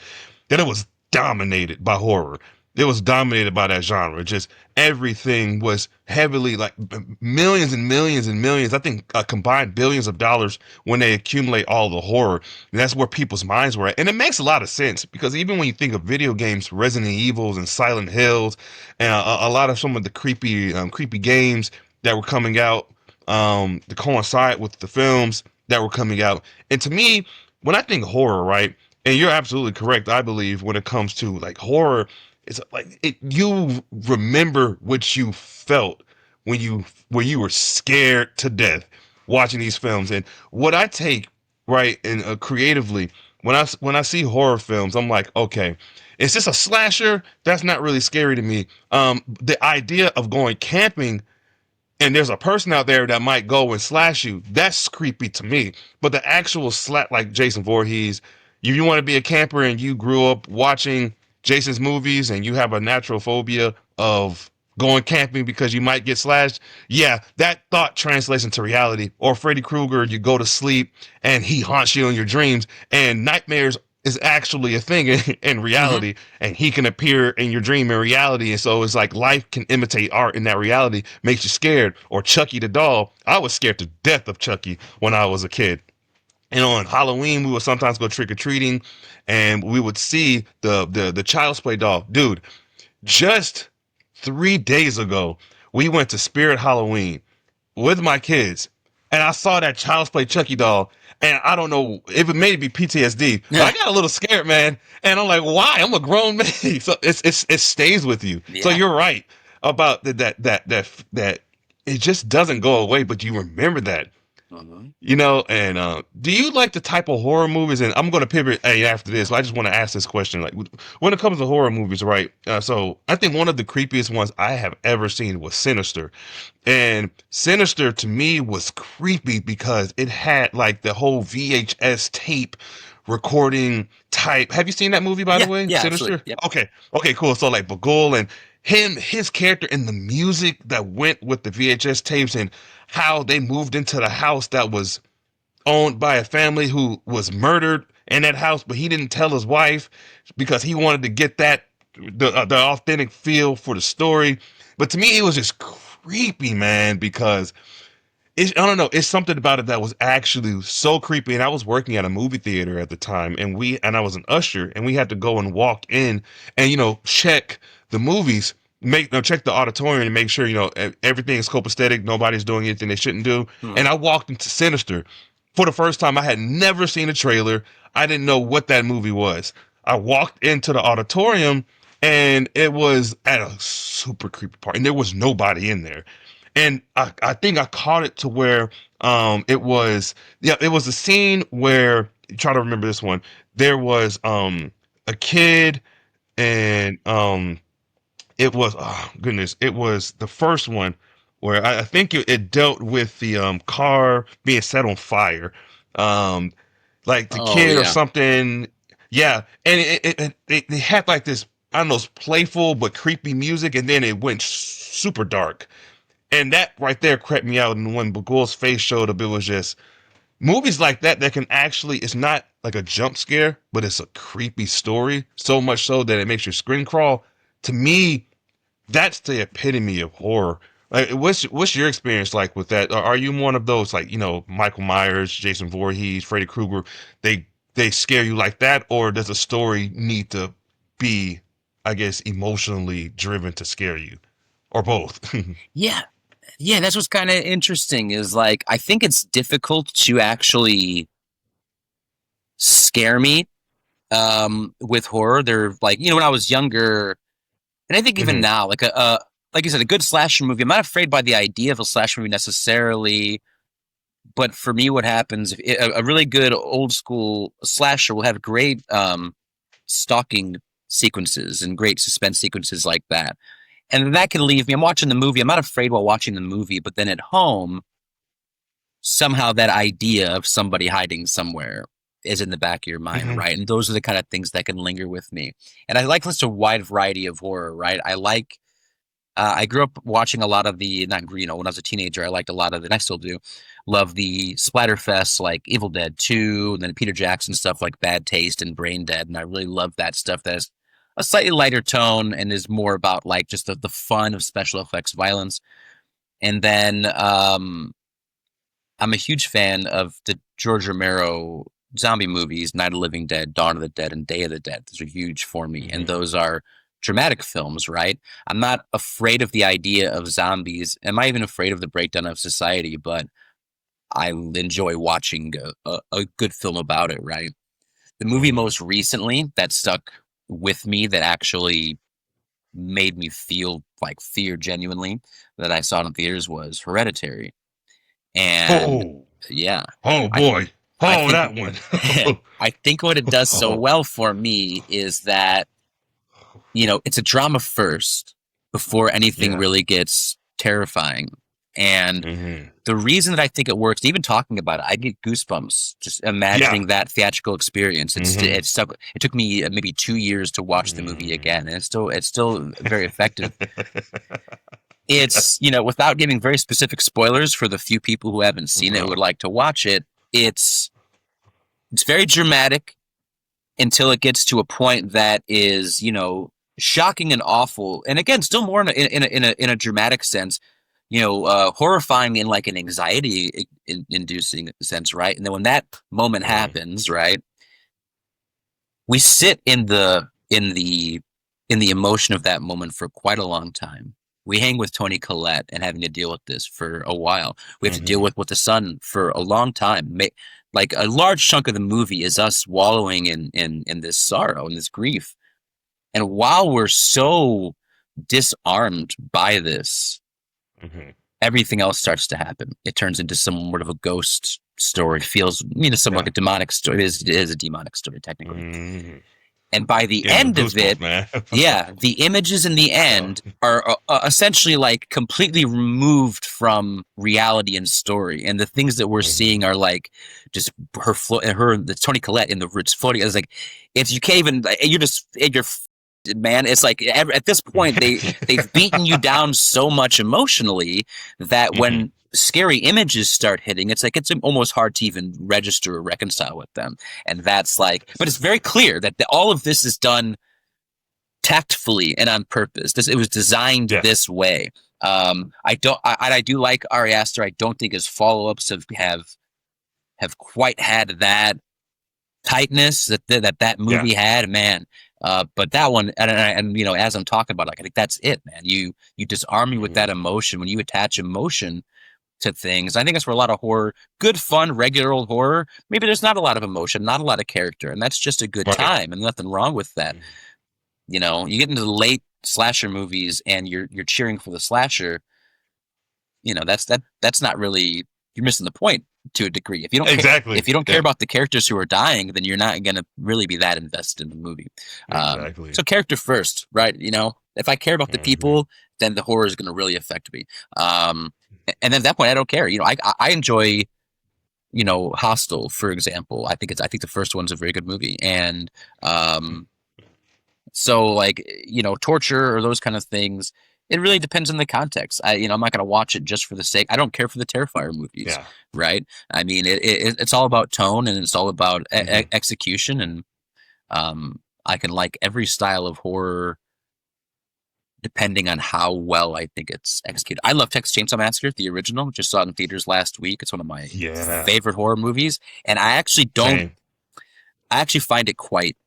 that it was dominated by horror. it was dominated by that genre. Just everything was heavily like millions and millions and millions. I think combined billions of dollars when they accumulate all the horror. And that's where people's minds were at. And it makes a lot of sense because even when you think of video games, Resident Evils and Silent Hills, and a lot of some of the creepy games that were coming out to coincide with the films that were coming out. And to me, when I think horror, right, and you're absolutely correct, I believe when it comes to like horror, it's like you remember what you felt when you were scared to death watching these films. And what I take right and creatively when I see horror films, I'm like, okay, is this a slasher? That's not really scary to me. The idea of going camping and there's a person out there that might go and slash you, that's creepy to me. But the actual slap, like Jason Voorhees, if you want to be a camper and you grew up watching Jason's movies and you have a natural phobia of going camping because you might get slashed, yeah, that thought translates into reality. Or Freddy Krueger, you go to sleep and he haunts you in your dreams, and nightmares is actually a thing in reality, and he can appear in your dream in reality. And so it's like life can imitate art in that reality, makes you scared. Or Chucky the doll. I was scared to death of Chucky when I was a kid. And on Halloween, we would sometimes go trick or treating, and we would see the Child's Play doll. Dude, just 3 days ago, we went to Spirit Halloween with my kids, and I saw that Child's Play Chucky doll, and I don't know if it made me PTSD, but I got a little scared, man. And I'm like, why? I'm a grown man. So it stays with you. Yeah. So you're right about that it just doesn't go away, but you remember that. You know, and do you like the type of horror movies? And I'm going to pivot after this. So I just want to ask this question. Like, when it comes to horror movies, right? So I think one of the creepiest ones I have ever seen was Sinister. And Sinister to me was creepy because it had like the whole VHS tape recording type. Have you seen that movie, by the way? Yeah, Sinister? Yep. Okay, cool. So like Bagul and his character and the music that went with the VHS tapes and how they moved into the house that was owned by a family who was murdered in that house, but he didn't tell his wife because he wanted to get the authentic feel for the story. But to me, it was just creepy, man, because I don't know, it's something about it that was actually so creepy. And I was working at a movie theater at the time, and I was an usher, and we had to go and walk in and check the movies. Check the auditorium and make sure everything is copacetic, nobody's doing anything they shouldn't do. And I walked into Sinister for the first time. I had never seen a trailer. I didn't know what that movie was. I walked into the auditorium and it was at a super creepy part, and there was nobody in there. And I think I caught it to where it was a scene where, try to remember this one. There was a kid and it was, oh goodness, it was the first one where I think it dealt with the car being set on fire. Like the kid or something. Yeah. And it had like this, I don't know, playful but creepy music, and then it went super dark. And that right there crept me out. And when Bagul's face showed up, it was just movies like that can actually, it's not like a jump scare, but it's a creepy story. So much so that it makes your skin crawl. To me, that's the epitome of horror. Like, what's your experience like with that? Are you one of those, like, Michael Myers, Jason Voorhees, Freddy Krueger, they scare you like that? Or does a story need to be, I guess, emotionally driven to scare you? Or both? Yeah. Yeah, that's what's kind of interesting is like, I think it's difficult to actually scare me with horror. They're like, when I was younger, and I think even now, like like you said, a good slasher movie, I'm not afraid by the idea of a slasher movie necessarily, but for me, what happens, a really good old school slasher will have great stalking sequences and great suspense sequences like that. And that can leave me, I'm watching the movie, I'm not afraid while watching the movie, but then at home, somehow that idea of somebody hiding somewhere is in the back of your mind, right? And those are the kind of things that can linger with me. And I like such a wide variety of horror, right? I grew up watching a lot of when I was a teenager, I liked a lot of it, and I still do, love the splatterfests like Evil Dead 2, and then Peter Jackson stuff like Bad Taste and Brain Dead, and I really love that stuff. That's a slightly lighter tone and is more about like just the fun of special effects violence. And then I'm a huge fan of the George Romero zombie movies, Night of the Living Dead, Dawn of the Dead, and Day of the Dead. Those are huge for me. And those are dramatic films, right? I'm not afraid of the idea of zombies. Am I even afraid of the breakdown of society? But I enjoy watching a good film about it, right? The movie most recently that stuck with me, that actually made me feel like fear genuinely, that I saw in theaters, was Hereditary. And yeah, Oh I, boy. I Oh, think that one. I think what it does so well for me is that, it's a drama first before anything really gets terrifying. And the reason that I think it works, even talking about it, I get goosebumps just imagining that theatrical experience. It took me maybe 2 years to watch the movie again, and it's still very effective. It's, without giving very specific spoilers for the few people who haven't seen it, who would like to watch it, it's very dramatic until it gets to a point that is, shocking and awful. And again, still more in a dramatic sense, horrifying in like an anxiety inducing sense, right? And then when that moment happens, right, we sit in the emotion of that moment for quite a long time. We hang with Toni Collette and having to deal with this for a while. We have to deal with the son for a long time. Like a large chunk of the movie is us wallowing in this sorrow and this grief. And while we're so disarmed by this, everything else starts to happen. It turns into somewhat of a ghost story. It feels, somewhat like a demonic story. It is a demonic story, technically. And by the end of it, the images in the end are essentially like completely removed from reality and story. And the things that we're seeing are like just the Toni Collette in the roots floating. It's like, you can't even, you're man, it's like at this point they've beaten you down so much emotionally that when scary images start hitting, it's like it's almost hard to even register or reconcile with them. And that's like, but it's very clear that all of this is done tactfully and on purpose. It was designed this way. I do like Ari Aster. I don't think his follow-ups have quite had that tightness that movie had, man. But that one, and as I'm talking about, like, I think that's it, man. You disarm me with that emotion. When you attach emotion to things, I think that's where a lot of horror, good fun, regular old horror, maybe there's not a lot of emotion, not a lot of character, and that's just a good time, and nothing wrong with that. You get into the late slasher movies, and you're cheering for the slasher. That's not really, you're missing the point to a degree. If you don't care about the characters who are dying, then you're not going to really be that invested in the movie. So character first, right? If I care about the people, then the horror is going to really affect me. And then at that point, I don't care. I enjoy, Hostel, for example. I think the first one's a very good movie. And so like, torture or those kind of things, it really depends on the context. I'm not going to watch it just for the sake. I don't care for the Terrifier movies, right? I mean, it's all about tone and it's all about execution. And I can like every style of horror depending on how well I think it's executed. I love Texas Chainsaw Massacre, the original. Just saw it in theaters last week. It's one of my favorite horror movies, and I actually find it quite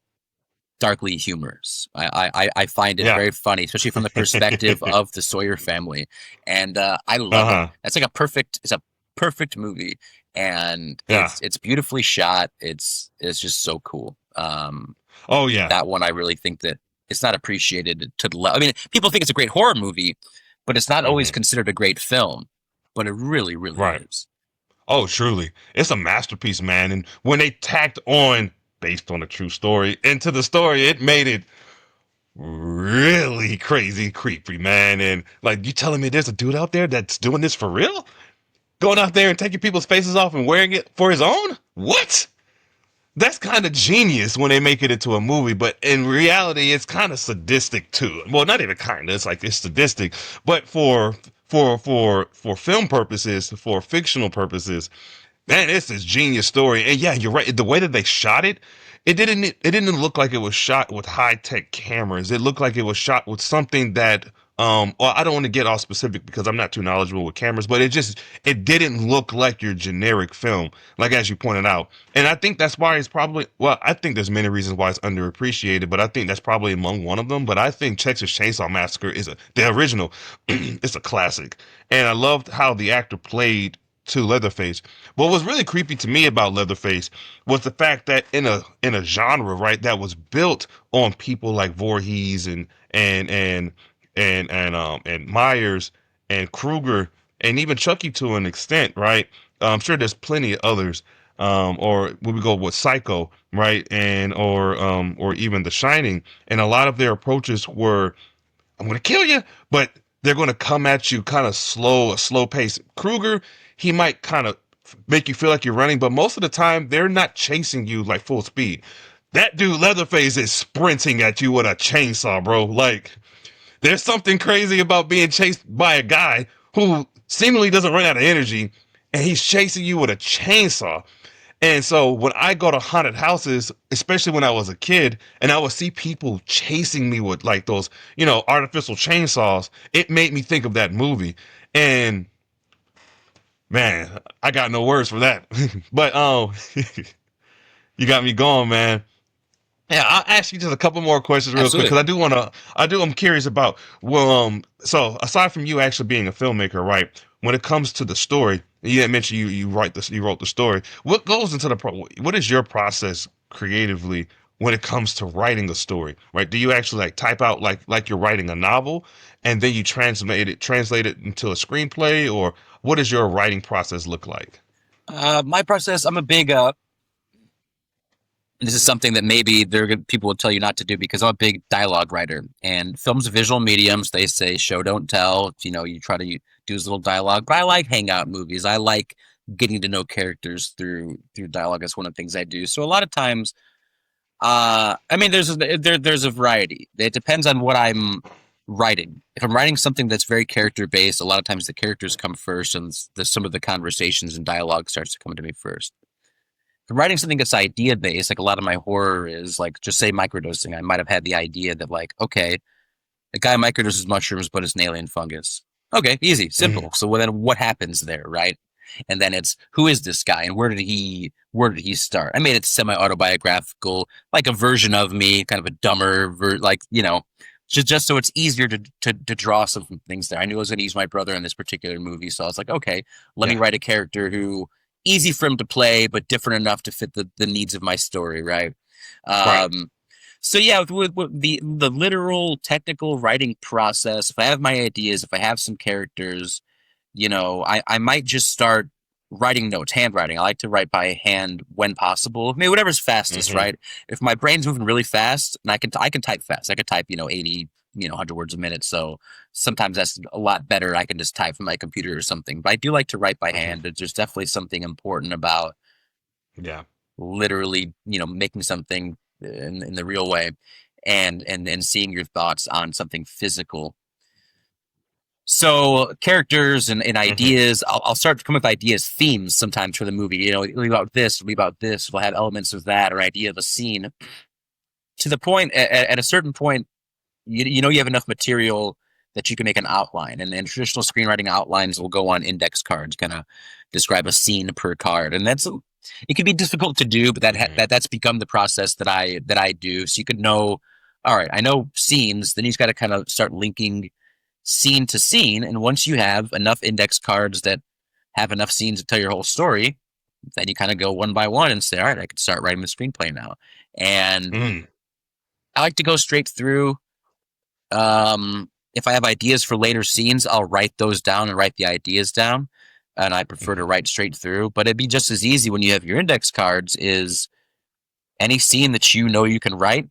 darkly humorous. I find it very funny, especially from the perspective of the Sawyer family, and I love it. It's like a perfect movie, and it's beautifully shot. It's just so cool. That one, I really think that it's not appreciated to the level. I mean, people think it's a great horror movie, but it's not always considered a great film. But it really, really is. Oh, truly, it's a masterpiece, man. And when they tacked on, based on a true story, into the story, it made it really crazy, creepy, man. And like, you telling me there's a dude out there that's doing this for real? Going out there and taking people's faces off and wearing it for his own? What? That's kind of genius when they make it into a movie, but in reality, it's kind of sadistic too. Well, not even kind of. It's like it's sadistic, but for film purposes, for fictional purposes, man, it's this genius story. And yeah, you're right. The way that they shot it, it didn't look like it was shot with high tech cameras. It looked like it was shot with something that well, I don't want to get all specific because I'm not too knowledgeable with cameras, but it didn't look like your generic film, like as you pointed out. And I think that's why it's probably, well, I think there's many reasons why it's underappreciated, but I think that's probably among one of them. But I think Texas Chainsaw Massacre the original, it's a classic. And I loved how the actor played to Leatherface. What was really creepy to me about Leatherface was the fact that in a genre, right, that was built on people like Voorhees and and and Myers and Kruger and even Chucky to an extent, right? I'm sure there's plenty of others. Or when we go with Psycho, right, and or even The Shining, and a lot of their approaches were, I'm gonna kill you, but they're gonna come at you kind of slow, a slow pace. Kruger, he might kind of make you feel like you're running, but most of the time they're not chasing you like full speed. That dude Leatherface is sprinting at you with a chainsaw, bro. Like, there's something crazy about being chased by a guy who seemingly doesn't run out of energy, and he's chasing you with a chainsaw. And so when I go to haunted houses, especially when I was a kid, and I would see people chasing me with like those, artificial chainsaws, it made me think of that movie. And man, I got no words for that. But you got me going, man. Yeah, I'll ask you just a couple more questions real quick Absolutely. because I'm curious about, well, so aside from you actually being a filmmaker, right? When it comes to the story, you had mentioned you wrote the story. What goes into what is your process creatively when it comes to writing a story, right? Do you actually like type out like you're writing a novel and then you translate it into a screenplay, or what does your writing process look like? My process, I'm a big and this is something that maybe people will tell you not to do because I'm a big dialogue writer. And films are visual mediums. They say show don't tell. You try to do this little dialogue. But I like hangout movies. I like getting to know characters through dialogue. That's one of the things I do. So a lot of times, I mean, there's a variety. It depends on what I'm writing. If I'm writing something that's very character based, a lot of times the characters come first, and some of the conversations and dialogue starts to come to me first. If I'm writing something that's idea based, like a lot of my horror is, like, just say microdosing. I might have had the idea that, like, okay, the guy microdoses mushrooms, but it's an alien fungus. Okay, easy, Mm-hmm. simple. So then what happens there, right? And then it's, who is this guy and where did he start? I made it semi autobiographical, like a version of me, kind of a dumber, just so it's easier to draw some things there. I knew I was going to use my brother in this particular movie, so I was like, okay, let me Yeah. write a character who easy for him to play, but different enough to fit the needs of my story, right? Right. So yeah, with the literal technical writing process, if I have my ideas, if I have some characters, I might just start writing notes, handwriting. I like to write by hand when possible. I mean, whatever's fastest, Mm-hmm. right? If my brain's moving really fast, and I can type fast. I could type, 80, 100 words a minute. So sometimes that's a lot better. I can just type from my computer or something. But I do like to write by Mm-hmm. hand. There's definitely something important about Yeah. literally, making something in the real way, and seeing your thoughts on something physical. So characters and Mm-hmm. ideas, I'll start to come up with ideas, themes sometimes for the movie. It'll be about this, it'll be about this. It'll have elements of that or idea of a scene. To the point, at a certain point, you have enough material that you can make an outline. And traditional screenwriting outlines will go on index cards, kind of describe a scene per card. And it can be difficult to do, but Mm-hmm. that's become the process that I do. So you could know, all right, I know scenes. Then you just got to kind of start linking scene to scene. And once you have enough index cards that have enough scenes to tell your whole story, then you kind of go one by one and say, all right, I can start writing the screenplay now. And Mm-hmm. I like to go straight through. If I have ideas for later scenes, I'll write those down and write the ideas down. And I prefer to Mm-hmm. write straight through. But it'd be just as easy when you have your index cards is any scene that you can write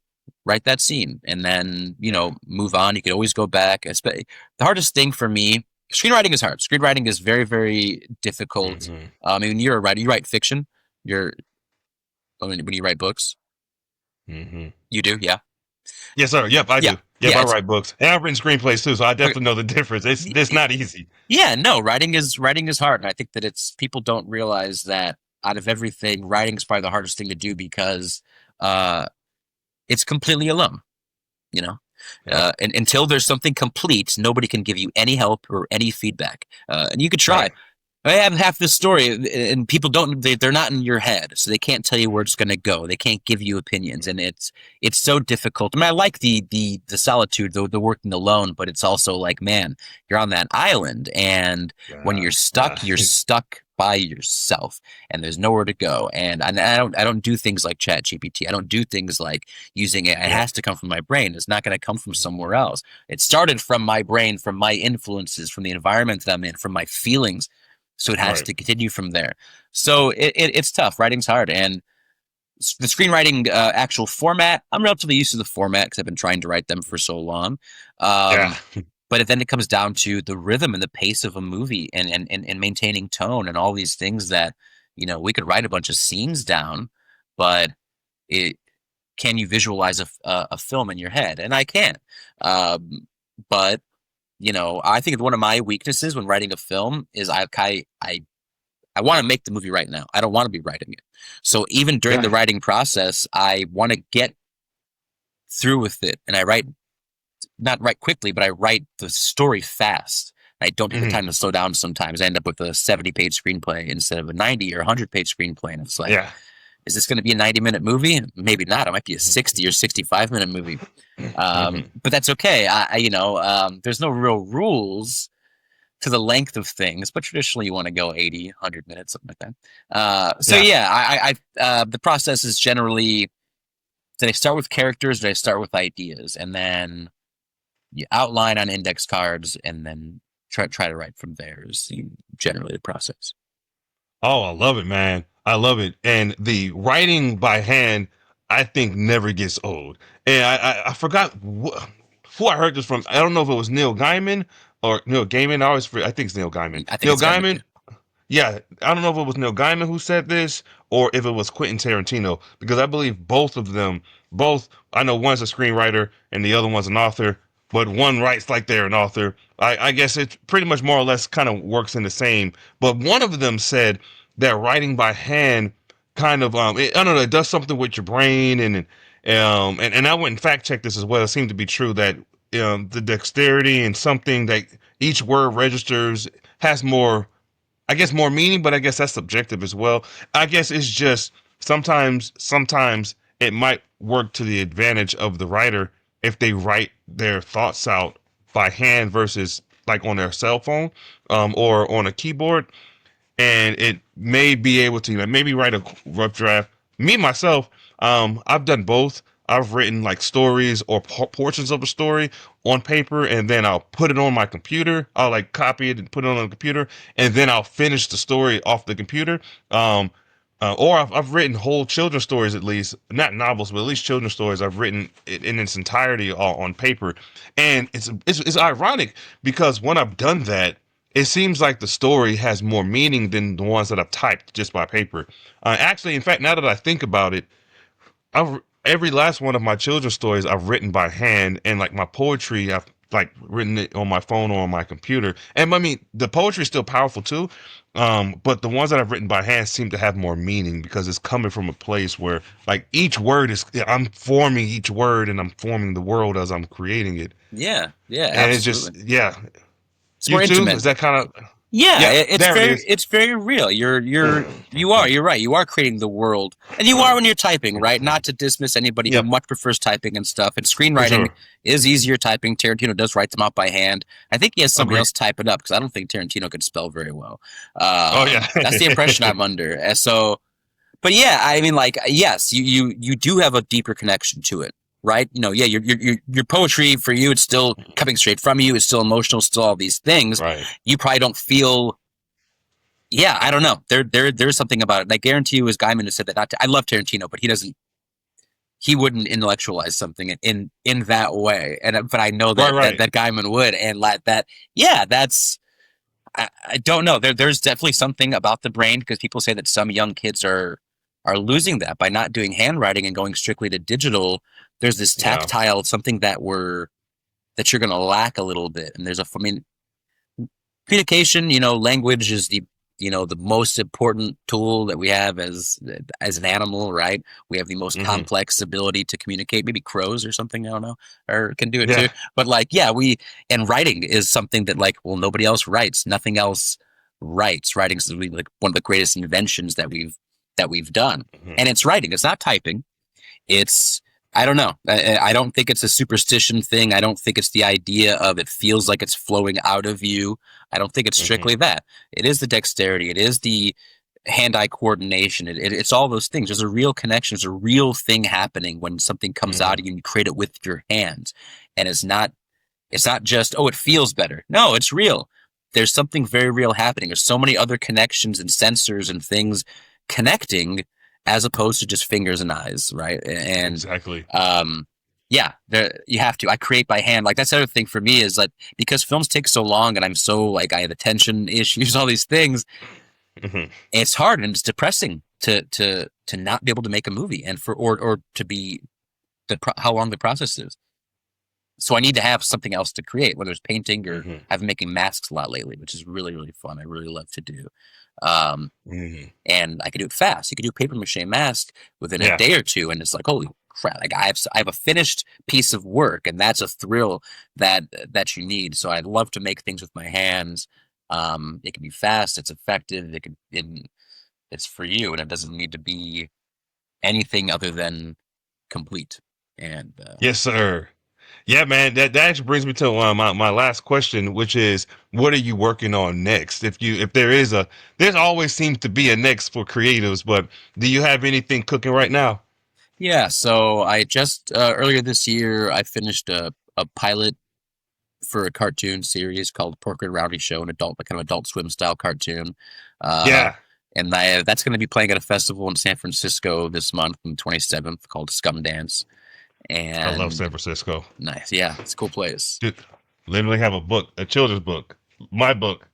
that scene and then, Yeah. move on. You can always go back. The hardest thing for me, screenwriting is hard. Screenwriting is very, very difficult. Mm-hmm. I mean, when you're a writer, you write fiction. When you write books, Mm-hmm. you do. Yeah. Yes, sir. Yep, I Yeah. do. Yep, Yeah. I It's, write books, and I've written screenplays too, so I definitely know the difference. It's not easy. yeah, no, writing is hard. And I think that people don't realize that out of everything, writing is probably the hardest thing to do because it's completely alone, you know. Yeah. And until there's something complete, nobody can give you any help or any feedback. And you could try. Right. I have half the story, and people don't. They're not in your head, so they can't tell you where it's going to go. They can't give you opinions, and it's so difficult. I mean, I like the solitude, the working alone, but it's also like, man, you're on that island, and when you're stuck by yourself, and there's nowhere to go. And I don't do things like ChatGPT. I don't do things like using it. It has to come from my brain. It's not going to come from somewhere else. It started from my brain, from my influences, from the environment that I'm in, from my feelings. So it has to continue from there. So it's tough. Writing's hard. And the screenwriting actual format, I'm relatively used to the format because I've been trying to write them for so long. But then it comes down to the rhythm and the pace of a movie and maintaining tone and all these things that, we could write a bunch of scenes down, but can you visualize a film in your head? And I can. But I think one of my weaknesses when writing a film is I want to make the movie right now. I don't want to be writing it. So even during the writing process, I want to get through with it. And I not write quickly, but I write the story fast. I don't take the time to slow down sometimes. I end up with a 70-page screenplay instead of a 90 or 100-page screenplay. And it's like, is this going to be a 90-minute movie? Maybe not. It might be a 60 or 65-minute movie. But that's okay. There's no real rules to the length of things, but traditionally you want to go 80, 100 minutes, something like that. The process is generally, did I start with characters? Did I start with ideas? And then you outline on index cards and then try to write from there is generally the process. Oh, I love it, man. I love it. And the writing by hand, I think, never gets old. And I forgot who I heard this from. I don't know if it was Neil Gaiman or Neil Gaiman. I think it's Neil Gaiman. I think Neil it's Gaiman. Yeah, I don't know if it was Neil Gaiman who said this or if it was Quentin Tarantino, because I believe both of them, I know one's a screenwriter and the other one's an author, but one writes like they're an author. I guess it pretty much more or less kind of works in the same. But one of them said that writing by hand kind of, I don't know, it does something with your brain. And I went and fact checked this as well. It seemed to be true that the dexterity and something that each word registers has more meaning, but I guess that's subjective as well. I guess it's just sometimes it might work to the advantage of the writer if they write their thoughts out by hand versus like on their cell phone or on a keyboard, and it may be able to maybe write a rough draft. Me myself, I've done both. I've written like stories or portions of a story on paper, and then I'll put it on my computer. I'll like copy it and put it on the computer, and then I'll finish the story off the computer. Or I've written whole children's stories, at least not novels, but at least children's stories. I've written it in its entirety on paper, and it's ironic because when I've done that, it seems like the story has more meaning than the ones that I've typed just by paper. Actually, in fact, now that I think about it, every last one of my children's stories I've written by hand, and like my poetry, I've like written it on my phone or on my computer. And I mean, the poetry is still powerful too. But the ones that I've written by hand seem to have more meaning because it's coming from a place where like each word I'm forming each word and I'm forming the world as I'm creating it. Yeah, and absolutely. It's more intimate. Is that kind of it's very real. You're right. You are creating the world, and you are when you're typing, right? Not to dismiss anybody who much prefers typing and stuff. And screenwriting is easier typing. Tarantino does write them out by hand. I think he has somebody else type it up because I don't think Tarantino can spell very well. That's the impression I'm under. And so, but yeah, I mean, like, yes, you do have a deeper connection to it. Right? Your poetry for you, it's still coming straight from you. It's still emotional, still all these things. Right. You probably don't feel, I don't know. There's something about it. I guarantee you, as Gaiman has said that I love Tarantino, but he wouldn't intellectualize something in that way. But I know that Gaiman would. And like that, I don't know. There's definitely something about the brain because people say that some young kids are losing that by not doing handwriting and going strictly to digital. There's this tactile something that you're going to lack a little bit. And communication, language is the the most important tool that we have as an animal, right? We have the most complex ability to communicate. Maybe crows or something, I don't know, or can do it too. Yeah. But like, yeah, and writing is something that like, well, nobody else writes. Nothing else writes. Writing is really like one of the greatest inventions that we've done. And it's writing. It's not typing. It's, I don't know. I don't think it's a superstition thing. I don't think it's the idea of it feels like it's flowing out of you. I don't think it's strictly that. It is the dexterity. It is the hand-eye coordination. It's all those things. There's a real connection. There's a real thing happening when something comes out of you and you create it with your hands. And it's not just, oh, it feels better. No, it's real. There's something very real happening. There's so many other connections and sensors and things connecting as opposed to just fingers and eyes, right? And exactly. Yeah, you have to. I create by hand. Like that's the other thing for me is like because films take so long, and I'm so like I have attention issues, all these things. It's hard and it's depressing to not be able to make a movie, and or to be how long the process is. So I need to have something else to create, whether it's painting or I've been making masks a lot lately, which is really, really fun. I really love to do. And I could do it fast. You could do a paper mache mask within a day or two, and it's like, holy crap! Like I have a finished piece of work, and that's a thrill that you need. So I love to make things with my hands. It can be fast. It's effective. It's for you, and it doesn't need to be anything other than complete. And yes, sir. Yeah, man, that actually brings me to my last question, which is, what are you working on next? If there's always seems to be a next for creatives, but do you have anything cooking right now? Yeah, so I just earlier this year I finished a pilot for a cartoon series called Pork and Rowdy Show, an kind of adult swim style cartoon. And that's going to be playing at a festival in San Francisco this month on the 27th called Scum Dance. And I love San Francisco. Nice. Yeah, it's a cool place. Dude, literally have a children's book, my book,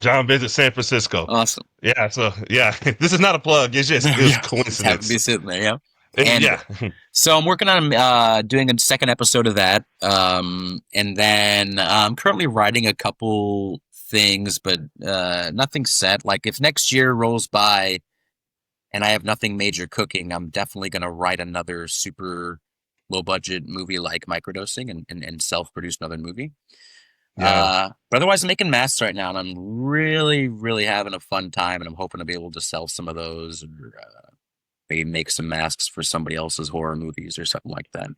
John Visits San Francisco. Awesome. Yeah, so yeah, this is not a plug. It's just coincidence. Have to be sitting there, yeah. And so I'm working on doing a second episode of that. And then I'm currently writing a couple things, but nothing set. Like if next year rolls by and I have nothing major cooking, I'm definitely going to write another super low budget movie like Microdosing and self-produce another movie. But otherwise I'm making masks right now, and I'm really, really having a fun time, and I'm hoping to be able to sell some of those or maybe make some masks for somebody else's horror movies or something like that.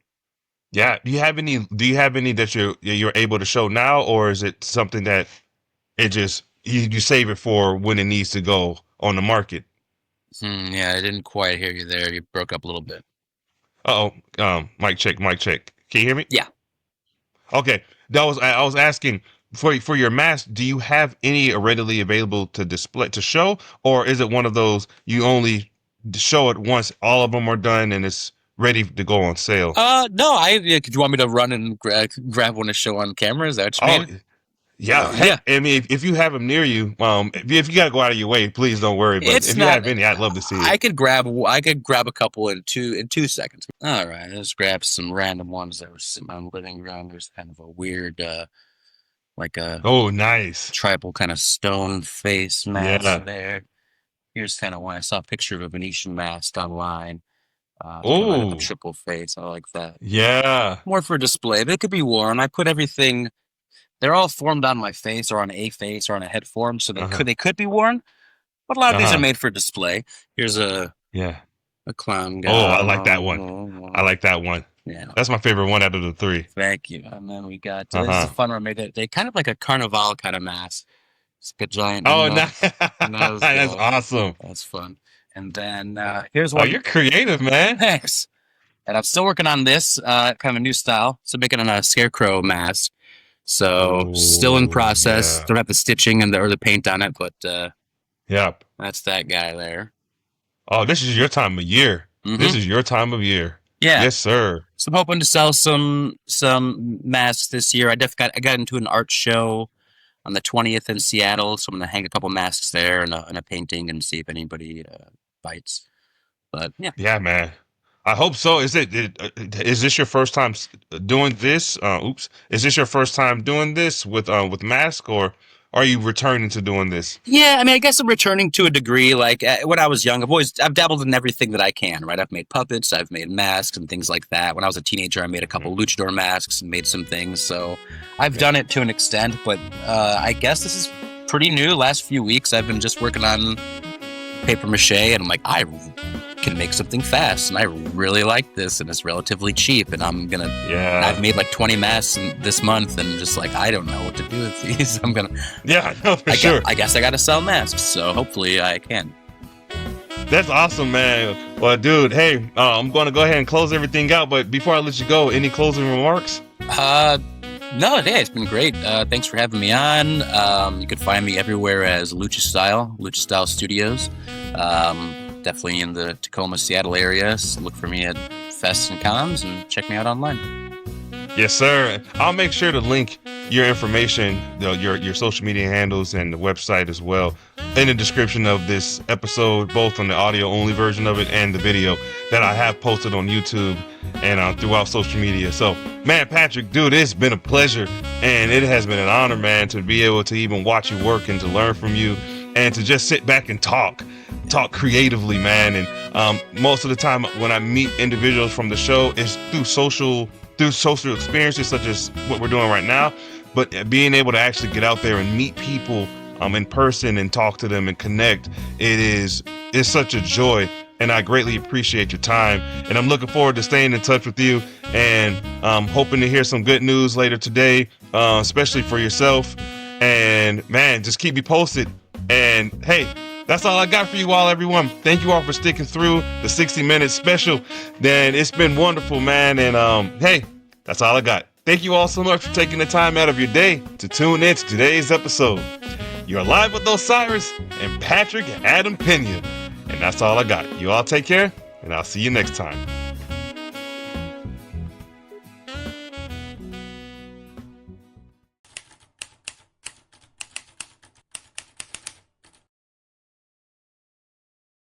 Yeah. Do you have any that you're able to show now, or is it something that it just you save it for when it needs to go on the market? Yeah, I didn't quite hear you there. You broke up a little bit. Mic check. Can you hear me? Yeah. Okay. I was asking for your mask. Do you have any readily available to display to show, or is it one of those you only show it once all of them are done and it's ready to go on sale? No. Do you want me to run and grab one to show on camera? Is that what you mean? Yeah, yeah. I mean, if you have them near you, if you gotta go out of your way, please don't worry. But if you have any, I'd love to see it. I could grab a couple in 2 seconds. All right, let's grab some random ones that were sitting on the living room. There's kind of a weird, like a nice tribal kind of stone face mask there. Here's kind of one. I saw a picture of a Venetian mask online. Kind of a triple face. I like that. Yeah, more for display. They could be worn. I put everything. They're all formed on my face or on a face or on a head form, so they could be worn, but a lot of these are made for display. Here's a clown guy. Oh, I like that one. Yeah, that's my favorite one out of the three. Thank you. And then we got this is a fun one. They kind of like a carnival kind of mask. It's like a giant. That's awesome. That's fun. And then here's one. Oh, you're creative, man. Thanks. And I'm still working on this kind of a new style. So making a scarecrow mask. So still in process. Don't have the stitching or the paint on it, but that's that guy there. Oh, this is your time of year. This is your time of year. Yeah. Yes, sir. So I'm hoping to sell some masks this year. I got into an art show on the 20th in Seattle, so I'm gonna hang a couple masks there and a painting and see if anybody bites. But yeah. Yeah, man. I hope so. Is this your first time doing this? Is this your first time doing this with mask, or are you returning to doing this? Yeah, I mean, I guess I'm returning to a degree. Like when I was young, I've dabbled in everything that I can, right? I've made puppets, I've made masks and things like that. When I was a teenager, I made a couple luchador masks and made some things. So I've done it to an extent, but I guess this is pretty new. Last few weeks, I've been just working on paper mache, and I'm like, I can make something fast, and I really like this, and it's relatively cheap, and I've made like 20 masks this month, and just like, I don't know what to do with these. I guess I gotta sell masks, so hopefully I can. That's awesome, man. Well, dude, hey, I'm going to go ahead and close everything out, but before I let you go, any closing remarks? No, yeah, it's been great. Thanks for having me on. You can find me everywhere as Lucha Style Studios. Definitely in the Tacoma, Seattle area. So look for me at fests and cons and check me out online. Yes, sir. I'll make sure to link your information, your social media handles and the website as well in the description of this episode, both on the audio only version of it and the video that I have posted on YouTube and throughout social media. So, man, Patrick, dude, it's been a pleasure, and it has been an honor, man, to be able to even watch you work and to learn from you and to just sit back and talk creatively, man. And most of the time when I meet individuals from the show, it's through social experiences such as what we're doing right now, but being able to actually get out there and meet people in person and talk to them and connect, it's such a joy, and I greatly appreciate your time, and I'm looking forward to staying in touch with you, and hoping to hear some good news later today, especially for yourself. And man, just keep me posted. And hey, that's all I got for you all, everyone. Thank you all for sticking through the 60-minute special. Then it's been wonderful, man. And hey, that's all I got. Thank you all so much for taking the time out of your day to tune in to today's episode. You're live with Osiris and Patrick and Adam Peña. And that's all I got. You all take care, and I'll see you next time.